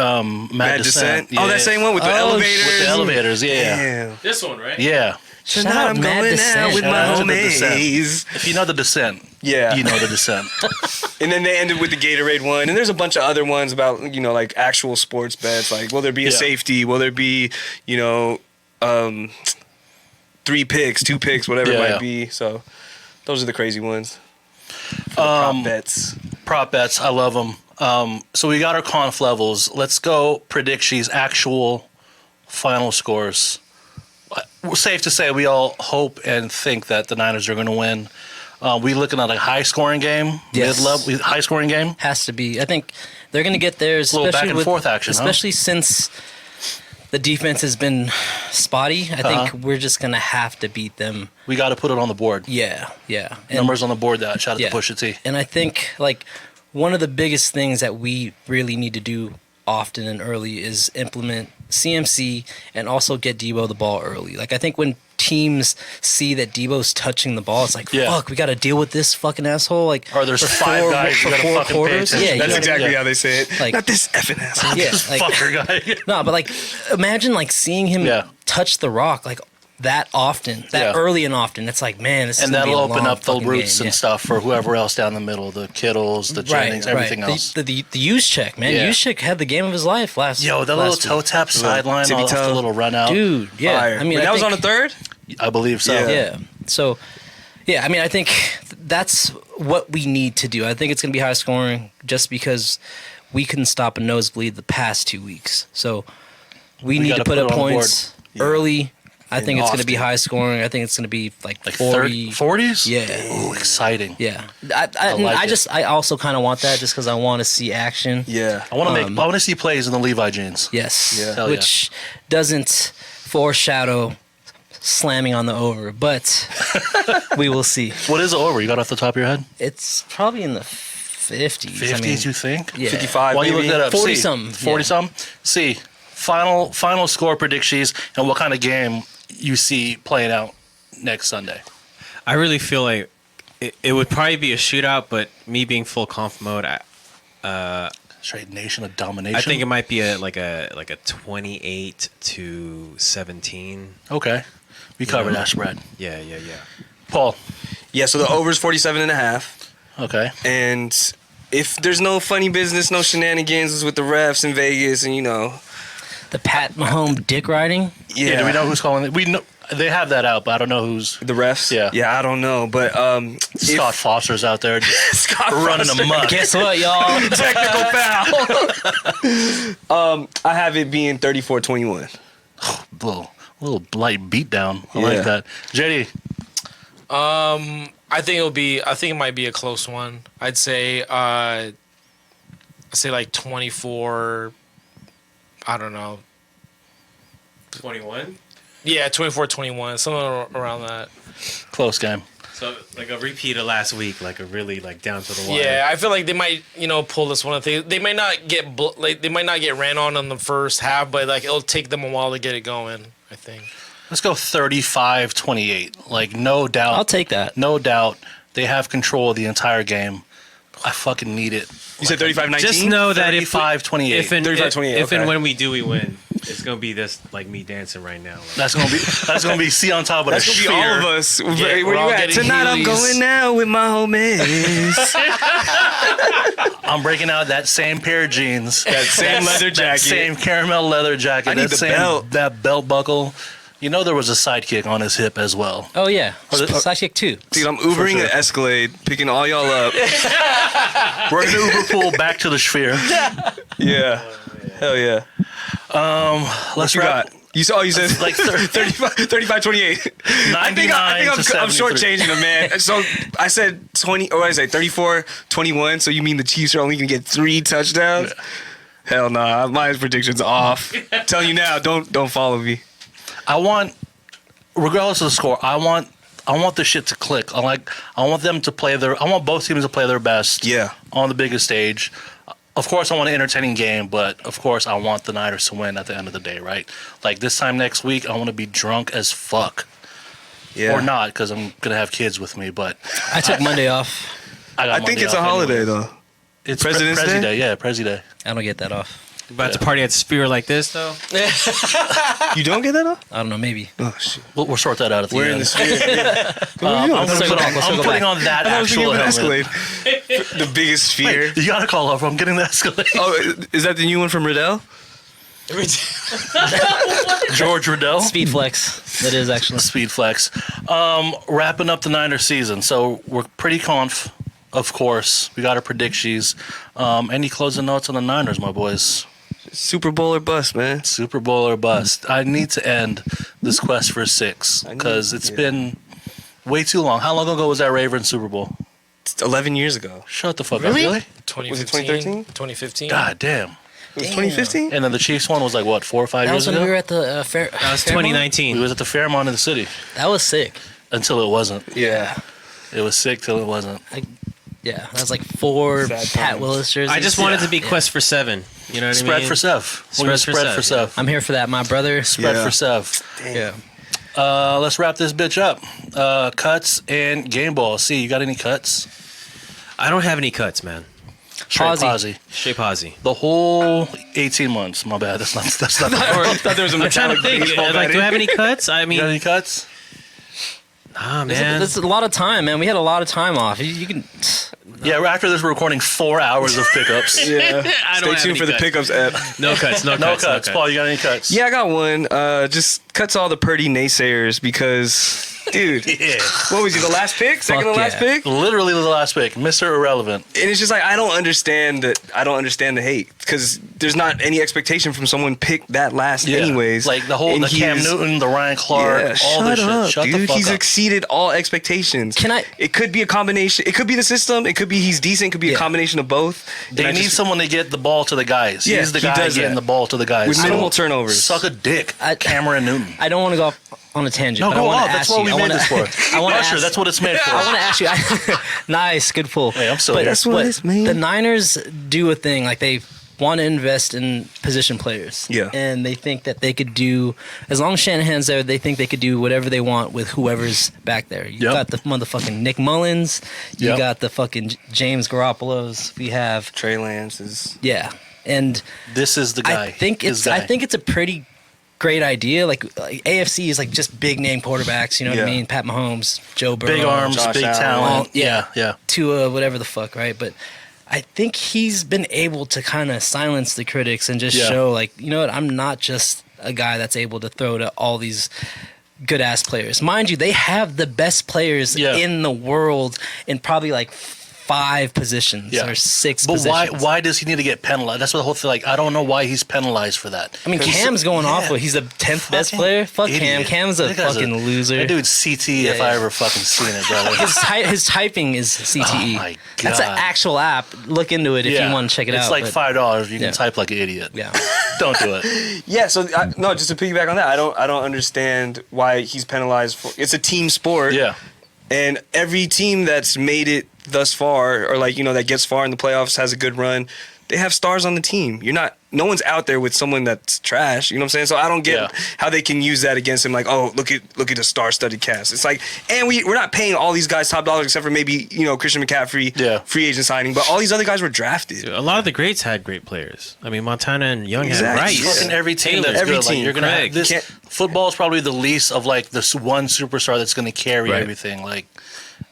Mad Descent. Oh, that same one with the Oh, elevators. With the elevators, yeah. Damn. this one, right? Yeah. Shout Tonight out I'm Mad going Descent. out with Shout my out to the Descent. homies. If you know the Descent, Yeah. you know the Descent. And then they ended with the Gatorade one. And there's a bunch of other ones about, like actual sports bets. Like, will there be a Yeah. safety? Will there be, 3 picks, 2 picks, whatever it Yeah, might yeah. be. So those are the crazy ones. For the prop bets. Prop bets, I love them. So we got our conf levels. Let's go predictions, actual final scores. We're safe to say we all hope and think that the Niners are going to win. We looking at a high scoring game, Yes. mid-level, high scoring game. Has to be. I think they're going to get there, especially little back and with, forth action, huh? especially since the defense has been spotty. I think we're just going to have to beat them. We got to put it on the board. Yeah. And, Numbers on the board. That shout out Yeah. to Pusha T. And I think like one of the biggest things that we really need to do often and early is implement CMC and also get Debo the ball early. Like I think when teams see that Debo's touching the ball, it's like, Yeah. fuck, we got to deal with this fucking asshole. Like, Or there's for 5 guys for you gotta 4 fucking pay quarters. attention. Yeah, you That's gotta- exactly yeah. how they say it. Like- Not this effing asshole. Yeah, This like, fucker guy. no, but like, imagine like seeing him Yeah. touch the rock like that often, that Yeah. early and often. It's like, man, this is And gonna be that'll a open long up the fucking routes game. and stuff for whoever else down the middle, the Kittles, the Jennings, everything right. else. The use check, man. Yeah. Use check had the game of his life last. Yo, that little last toe week. tap sideline, tippy off the toe. little run out. Dude. Yeah, Fire. I mean, that I was on think- the third? I believe so. Yeah. Yeah. So, yeah, I mean, I think that's what we need to do. I think it's going to be high scoring just because we couldn't stop a nosebleed the past 2 weeks. So we need gotta to put put up it on the points early. I think it's going to be often. high scoring. I think it's going to be like 30, 40. 40s? Yeah. Ooh, exciting. Yeah. like it. I also kind of want that just because I want to see action. Yeah. I want to see plays in the Levi jeans. Yes. Yeah. Hell yeah. Which doesn't foreshadow slamming on the over, but we will see. What is it over? You got off the top of your head? It's probably in the 50s. 50s, I mean, you think? yeah. 55 While you maybe? look that up, 40 see. something, 40 yeah. something. See, final score predictions and what kind of game you see playing out next Sunday. I really feel like it would probably be a shootout, but me being full conf mode, Straight nation of domination. I think it might be like a 28-17. Okay. We covered that spread. Yeah. Paul. Yeah, so the over is 47.5. Okay. And if there's no funny business, no shenanigans with the refs in Vegas, and The Pat Mahomes dick riding. Yeah. Do we know who's calling it? We know they have that out, but I don't know who's the refs. Yeah, I don't know, but Scott Foster's out there Scott running Foster. amok. Guess what, y'all? Technical foul. I have it being 34-21. Little light beatdown. I Yeah. like that. JD. I think it might be a close one. I'd say like 24. I don't know. 21. Yeah, 24-21, something around that. Close game. So like a repeat of last week, like a really like down to the wire. Yeah, I feel like they might, pull this one. They might not get they might not get ran on in the first half, but like it'll take them a while to get it going, I think. Let's go 35-28. Like, no doubt. I'll take that. No doubt. They have control of the entire game. I fucking need it. You said 35-19? Just know that if 35-28. if and 35-28, if and okay. when we do, we win. It's gonna be this like me dancing right now. Like, That's gonna be C on top of That's the gonna be sphere. all of us. we're Where all you at? getting Tonight I'm Heelys. going out with my homies. I'm breaking out that same pair of jeans. That same leather That jacket. same caramel leather jacket. I need that the same belt. That belt buckle. There was a sidekick on his hip as well. Oh yeah, Or the- Sidekick 2. Dude, I'm Ubering sure. an Escalade, picking all y'all up. We're gonna Uber pool back to the sphere. Yeah. Hell yeah. Let's You wrap. got? You said Like 35-28. I think I'm 73. shortchanging them, man. So I said 20, or what did I say, 34-21. So you mean the Chiefs are only gonna get 3 touchdowns? Hell nah, my prediction's off. Telling you now, don't follow me. I want, regardless of the score, I want the shit to click. I want them to play I want both teams to play their best. Yeah. On the biggest stage. Of course, I want an entertaining game, but of course, I want the Niners to win at the end of the day, right? Like this time next week, I want to be drunk as fuck, Yeah. or not, because I'm gonna have kids with me. But I took Monday off. got I think Monday it's a off holiday anyway. though. It's President's Prezi Day? Yeah, Prezi Day. I don't get that off. about to party at Sphere like this though. You don't get that off? I don't know. Maybe. Oh shit. We'll sort that out at the We're end. in the sphere. I'm Circle back, let's I'm circle putting back. on that I was thinking actual of an helmet. Escalade. The biggest sphere. You gotta call over. I'm getting the Escalade. Oh, is that the new one from Riddell? George Riddell. Speed flex. That is actually. Speed flex. Wrapping up the Niners season. So we're pretty conf, of course. We got our predictions. Any closing notes on the Niners, my boys? Super Bowl or bust, man. Super Bowl or bust. I need to end this quest for 6 because it's been way too long. How long ago was that Ravens Super Bowl? It's 11 years ago. Shut the fuck up. Really? 2013? 2015? God damn. It was 2015? And then the Chiefs one was like, what, 4 or 5 That years was when ago? we were at the fair. That was Fairmont? 2019. We was at the Fairmont in the city That was sick. until it wasn't. Yeah. It was sick till it wasn't. Yeah, that was like 4 Sad Pat times. Willis jerseys. I just wanted to be Yeah. Quest for 7. You know what I Spread mean? for Sev. Spread for Spread Sev, for Sev. I'm here for that. My brother. Spread Yeah. for Sev. Yeah. Let's wrap this bitch up. Cuts and Gameball. See, you got any cuts? I don't have any cuts, man. Straight Posy. posy. Straight posy. The whole 18 months. My bad. That's not. I thought there was a I'm trying to think. Like, do I have any cuts? I You got mean, any cuts? nah, man. This is a lot of time, man. We had a lot of time off. You can. Yeah. After this, we're recording 4 hours of pickups. Yeah. I don't have Stay tuned any for the cuts. pickups app. No cuts. No No cuts. cuts. Paul, you got any cuts? Yeah, I got one. Just cuts all the Purdy naysayers because, dude, Yeah. what was he, the last pick? Second to Fuck last yeah. pick? Literally the last pick, Mr. Irrelevant. And it's just like I don't understand the hate because there's not any expectation from someone picked that last anyways. Like the whole And the Cam he's- Newton, the Ryan Clark, Yeah, all shut this up, shit. Shut dude. the fuck He's up. exceeded all expectations. Can I- It could be a combination. It could be the system. It could be he's decent. It could be a Yeah. combination of both. They And I need just- someone to get the ball to the guys. Yeah, He's the he guy does getting that. the ball to the guys. with minimal turnovers. Suck a dick, I- Cameron Newton. I don't want to go off on a tangent. No, but go I wanna off. That's ask what you. we I made wanna- this for. I want to Usher, ask. that's what it's made for. I want to ask you. Nice, good pull. Hey, I'm still but, here. That's what but it's made. The Niners do a thing like they want to invest in position players. Yeah. And they think that they could do, as long as Shanahan's there, they think they could do whatever they want with whoever's back there. You Yep. got the motherfucking Nick Mullins. You Yep. got the fucking James Garoppolo's. We have, Trey Lance is. yeah. And This is the guy. I think This it's guy. a pretty great idea. Like AFC is like just big name quarterbacks. You know what I mean? Pat Mahomes, Joe Burrow, Big arms, Josh big Allen. talent. Yeah. Yeah. Tua, whatever the fuck, right? But I think he's been able to kind of silence the critics and just show, like, you know what? I'm not just a guy that's able to throw to all these good ass players. Mind you, they have the best players in the world in probably like 5 positions or 6 But positions. why does he need to get penalized? That's what the whole thing. Like, I don't know why he's penalized for that. I mean, Cam's going off. He's the 10th best player. Fuck idiot. Cam. Cam's a That guy's fucking loser. That dude's CT if I ever fucking seen it, brother. His typing is CTE. Oh my That's an God. actual app. Look into it if you want to check it out. It's like but- $5. You can Yeah. type like an idiot. Yeah. Don't do it. Yeah, so no, just to piggyback on that, I don't understand why he's penalized for. It's a team sport. Yeah. And every team that's made it thus far, or like, you know, that gets far in the playoffs, has a good run, they have stars on the team. No one's out there with someone that's trash. You know what I'm saying? So I don't get how they can use that against him. Like, oh, look at the star-studded cast. It's like, and we're not paying all these guys top dollars except for maybe, you know, Christian McCaffrey, free agent signing. But all these other guys were drafted. A lot of the greats had great players. I mean, Montana and Young Exactly. had Rice. Fucking every team that's Every good. Like, team. you're gonna have Craig. this. Football is probably the least of like this one superstar that's gonna carry Right. everything. Like,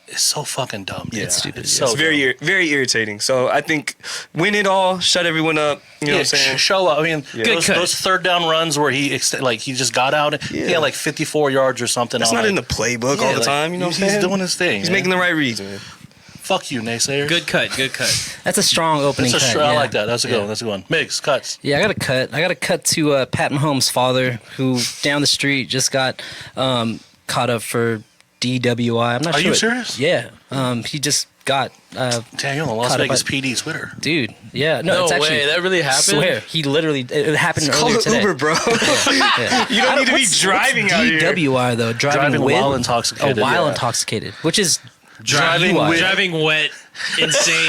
it's so fucking dumb. Dude. Yeah. It's stupid. It's so It's very, very irritating. So I think win it all, shut everyone up. You know what I'm saying? Show up. I mean, Good cut. those third down runs where he just got out. He had like 54 yards or something. That's on, not like, in the playbook all the like, time. You know what I'm he's saying? doing his thing. He's man. making the right reads, man. Fuck you, naysayers. Good cut. Good cut. That's a strong opening cut. I yeah. like that. That's a good one. That's a good one. Migs, cuts. Yeah, I got a cut to Pat Mahomes' father, who down the street just got caught up for DWI. I'm not Are sure. you serious? Yeah. He just got Damn, you're on the Las Caught up Vegas by- PD Twitter. dude. Yeah. No, No it's actually way, that really I happened? swear. He literally it happened Call earlier it today. Uber, bro. Yeah. You don't need to be What's driving out here. DWI though, driving with while intoxicated. while yeah. intoxicated, which is Driving DUI. driving wet, insane.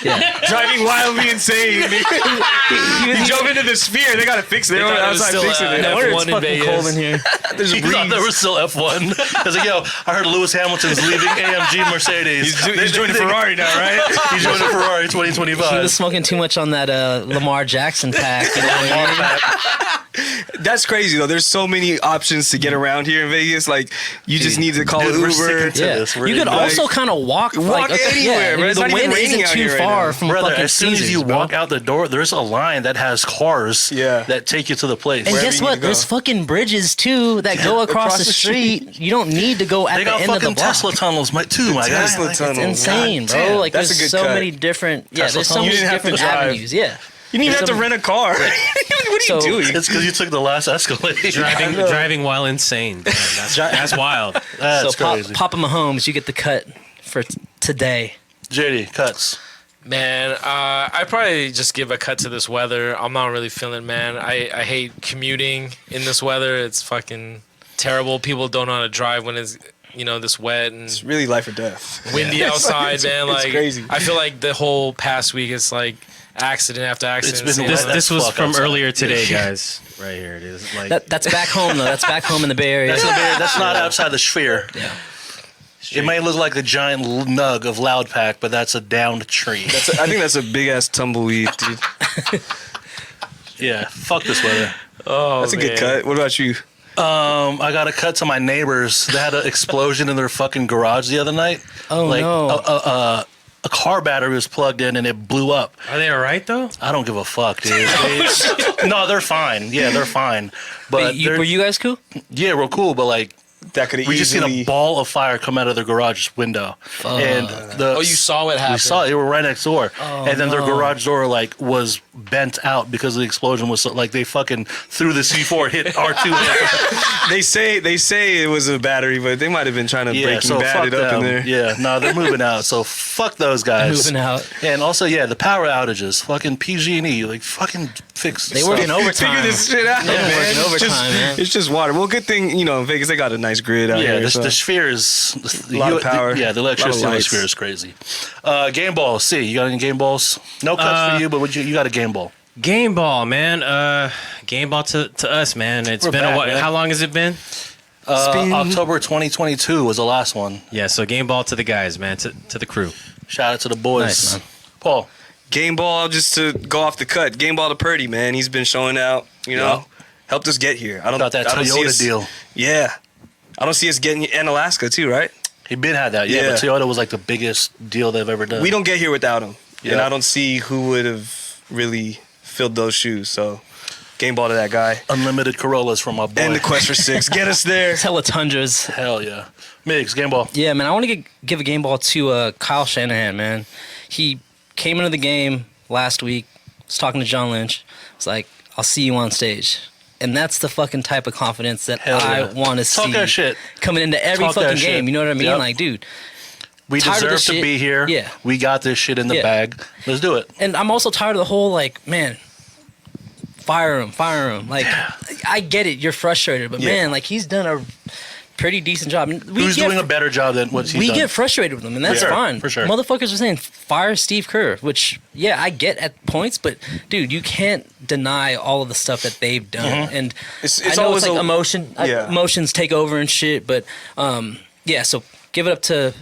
Yeah. Driving wildly insane. He drove into the sphere. They gotta fix it. They're thought it was outside still, fixing it. F1 I wonder it's in fucking Vegas. cold in here. There's a He thought breeze. there was still F1. I was like, yo, I heard Lewis Hamilton's leaving AMG Mercedes. He's joining Ferrari now, right? He's joining Ferrari He was 2025. smoking too much on that Lamar Jackson pack. You know what I mean? That's crazy though. There's so many options to get around here in Vegas. Like you just need to call Dude, we're Uber. sticking to Yeah. this. We're You could like- also kind of walk anywhere, bro. It's the not even wind raining isn't out too here right far now. from Brother, fucking as soon as Caesars, you bro. walk out the door, there's a line that has cars that take you to the place. And Wherever guess you need what? to go. There's fucking bridges too that go across the street. You don't need to go at They the got end of the fucking block. Tesla tunnels, too, my guy. Tesla Like, tunnel. It's insane, God bro. damn. Like That's there's a good so cut. many different. Yeah, Tesla there's so tunnel. many You didn't have to different drive. avenues. Yeah. You didn't even have to rent a car. What are So- you doing? It's because you took the last Escalade. Driving while insane. Damn, that's wild. That's so crazy. Papa Mahomes, you get the cut for today. JD, cuts. Man, I probably just give a cut to this weather. I'm not really feeling it, man. I hate commuting in this weather. It's fucking terrible. People don't know how to drive when it's, you know, this wet and It's really life or death. windy outside, it's- man. it's Like, crazy. I feel like the whole past week it's like accident after accident. been Same wet. weather. This was fuck from outside. earlier today, guys. Right here it is. Like That's back home though. That's back home in the Bay Area. That's not outside the sphere. Yeah. It may look like the giant nug of Loud Pack, but that's a downed tree. I think that's a big ass tumbleweed, dude. Yeah, fuck this weather. Oh, That's a good man. cut. What about you? I got a cut to my neighbors. They had an explosion in their fucking garage the other night. Oh, no. A car battery was plugged in and it blew up. are they all right though? I don't give a fuck, dude. No, they're fine. Yeah, they're fine. But Wait, were you guys cool? yeah, we're cool. But like, That could have we just seen easily. a ball of fire come out of their garage window, and the Oh, you saw what happened? We saw it. They were right next door, and then their garage door like was bent out because the explosion was so, like they fucking threw the C4, hit R2. They say it was a battery, but they might have been trying to Yeah, break so and fuck bat it up them. in there. Yeah, no, they're moving out. So fuck those guys. Moving out. And also, yeah, the power outages. Fucking PG&E, like fucking fix. They work in stuff. overtime. Figure this shit out, Yeah, man. working It's overtime, just, man. it's just water. Well, good thing, you know, in Vegas, they got a nice grid out Yeah, here. the sphere is A lot of power. Yeah, the electricity A lot on of the sphere lights. is crazy. Game ball. See, you got any game balls? No cuts for you, but you got a game ball. Gameball, man. Gameball to us, man. It's We're been back, a while. man. How long has it been? October 2022 was the last one. Yeah, so Gameball to the guys, man. To the crew. Shout out to the boys. Nice, man. Paul. Game ball, just to go off the cut. Game ball to Purdy, man. He's been showing out, you know. helped us get here. I don't Got that I don't see Toyota us- deal. Yeah, I don't see us getting in Alaska too, right? He been had that, yeah. Yeah. But Toyota was like the biggest deal they've ever done. We don't get here without him, and Yeah. I don't see who would have really filled those shoes. So, game ball to that guy. Unlimited Corollas from my boy. And the quest for 6, get us there. Hella tundras. Hell yeah. Migs, game ball. Yeah, man. I want to give a game ball to Kyle Shanahan, man. He came into the game last week, was talking to John Lynch. It's like, I'll see you on stage. And that's the fucking type of confidence that Hell I yeah. want to Talk see that shit. coming into every Talk that fucking shit. game. You know what I mean? Yep. Like, dude. We Tired of deserve this to shit. be here. Yeah. We got this shit in the Yeah. bag. Let's do it. And I'm also tired of the whole, like, man, fire him. Like, I get it. You're frustrated. But, Yeah. man, like, he's done a pretty decent job. Who's doing a better job than what he's We done? get frustrated with him, and that's For sure, fine. for sure. Motherfuckers are saying fire Steve Kerr, which I get at points, but dude, you can't deny all of the stuff that they've done. Mm-hmm. And It's I know always it's like yeah. emotions take over and shit, but so give it up to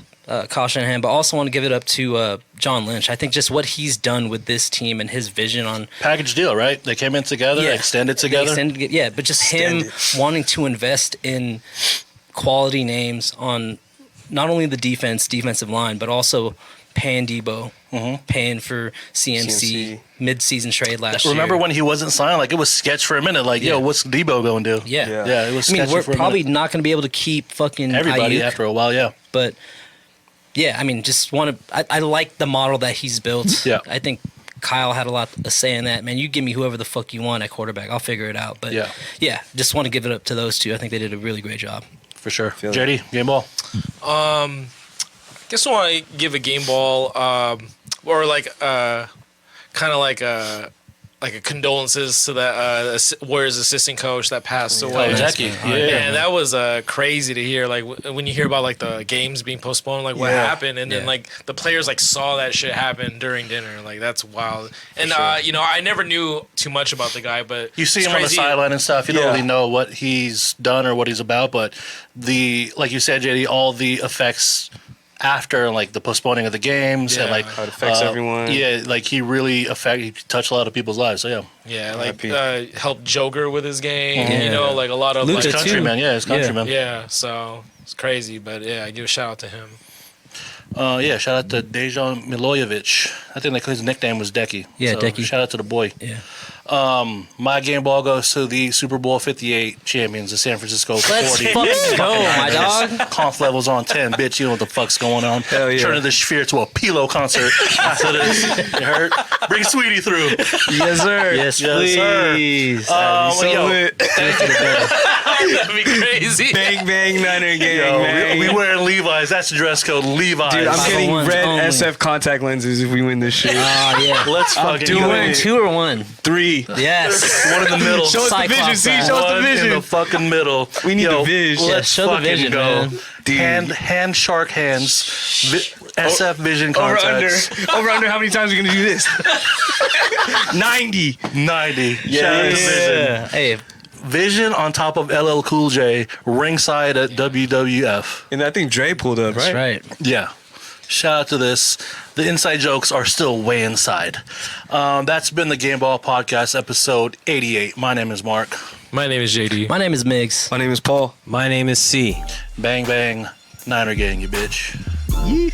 Kyle Shanahan, but also want to give it up to John Lynch. I think just what he's done with this team and his vision on Package deal, right? They came in together, extended together. but just him wanting to invest in quality names on not only the defensive line, but also paying Debo, paying for CMC, mid-season trade last year. Remember when he wasn't signed? Like, it was sketch for a minute. Like, yo, what's Debo going to do? Yeah. Yeah, it was I mean, sketchy we're for a probably minute. not going to be able to keep fucking Everybody Ayuk, after a while, yeah. but yeah, I mean, just want to. I like the model that he's built. Yeah. I think Kyle had a lot to say in that. Man, you give me whoever the fuck you want at quarterback, I'll figure it out. But Yeah. just want to give it up to those two. I think they did a really great job. For sure. Feel JD, game ball. Guess I want to give a game ball, or like kind of like a condolences to that Warriors assistant coach that passed away. Jackie. Yeah. Man, that was crazy to hear. Like when you hear about like the games being postponed, like what Yeah. happened, and then like the players like saw that shit happen during dinner. Like that's wild. And sure. I never knew too much about the guy, but You see it's him on the crazy. sideline and stuff. You don't Yeah. really know what he's done or what he's about, but like you said, JD, all the effects after, like the postponing of the games and Yeah. like How it affects everyone. Yeah, like he touched a lot of people's lives. So yeah, Yeah, like RIP. helped Joker with his game. Yeah. You know, like a lot of Luka his like, too. countryman. Yeah, his countryman. yeah. So it's crazy, but yeah, I give a shout out to him. Shout out to Dejan Milojevic. I think his nickname was Decky. Yeah, so Decky. Shout out to the boy. Yeah. My game ball goes to the Super Bowl 58 champions, the San Francisco 40. Let's fucking go, my dog. Conf levels on 10, bitch. You know what the fuck's going on. Hell yeah. Turning the sphere to a Pilo concert after this. You heard? Bring Sweetie through. Yes, sir. Yes, Yes, sir. please. So lit. That'd be crazy. Bang, bang, Niner gang, Yo, man. we wearing Levi's. That's the dress code. Levi's. Dude, I'm getting 501s red only. SF contact lenses if we win this shit. Yeah. Let's I'm fucking doing go. You win it. 2 or 1? 3. Yes. One in the middle. Show us the Cyclops vision, see? that. Show us the One in vision. the fucking middle. We need the vision. Let's Yeah, show the fucking vision, go. man. Dude. Hand shark hands. SF vision Over contacts. under. Over under. How many times are we gonna do this? 90. 90. Shout out to Vision. Yeah. Hey, Vision on top of LL Cool J, ringside at WWF. And I think Dre pulled up, that's right? right. Yeah. Shout out to this. The inside jokes are still way inside. That's been the Game Ball Podcast, episode 88. My name is Mark. My name is JD. My name is Migs. My name is Paul. My name is C. Bang, bang. Niner gang, you bitch. Yeah.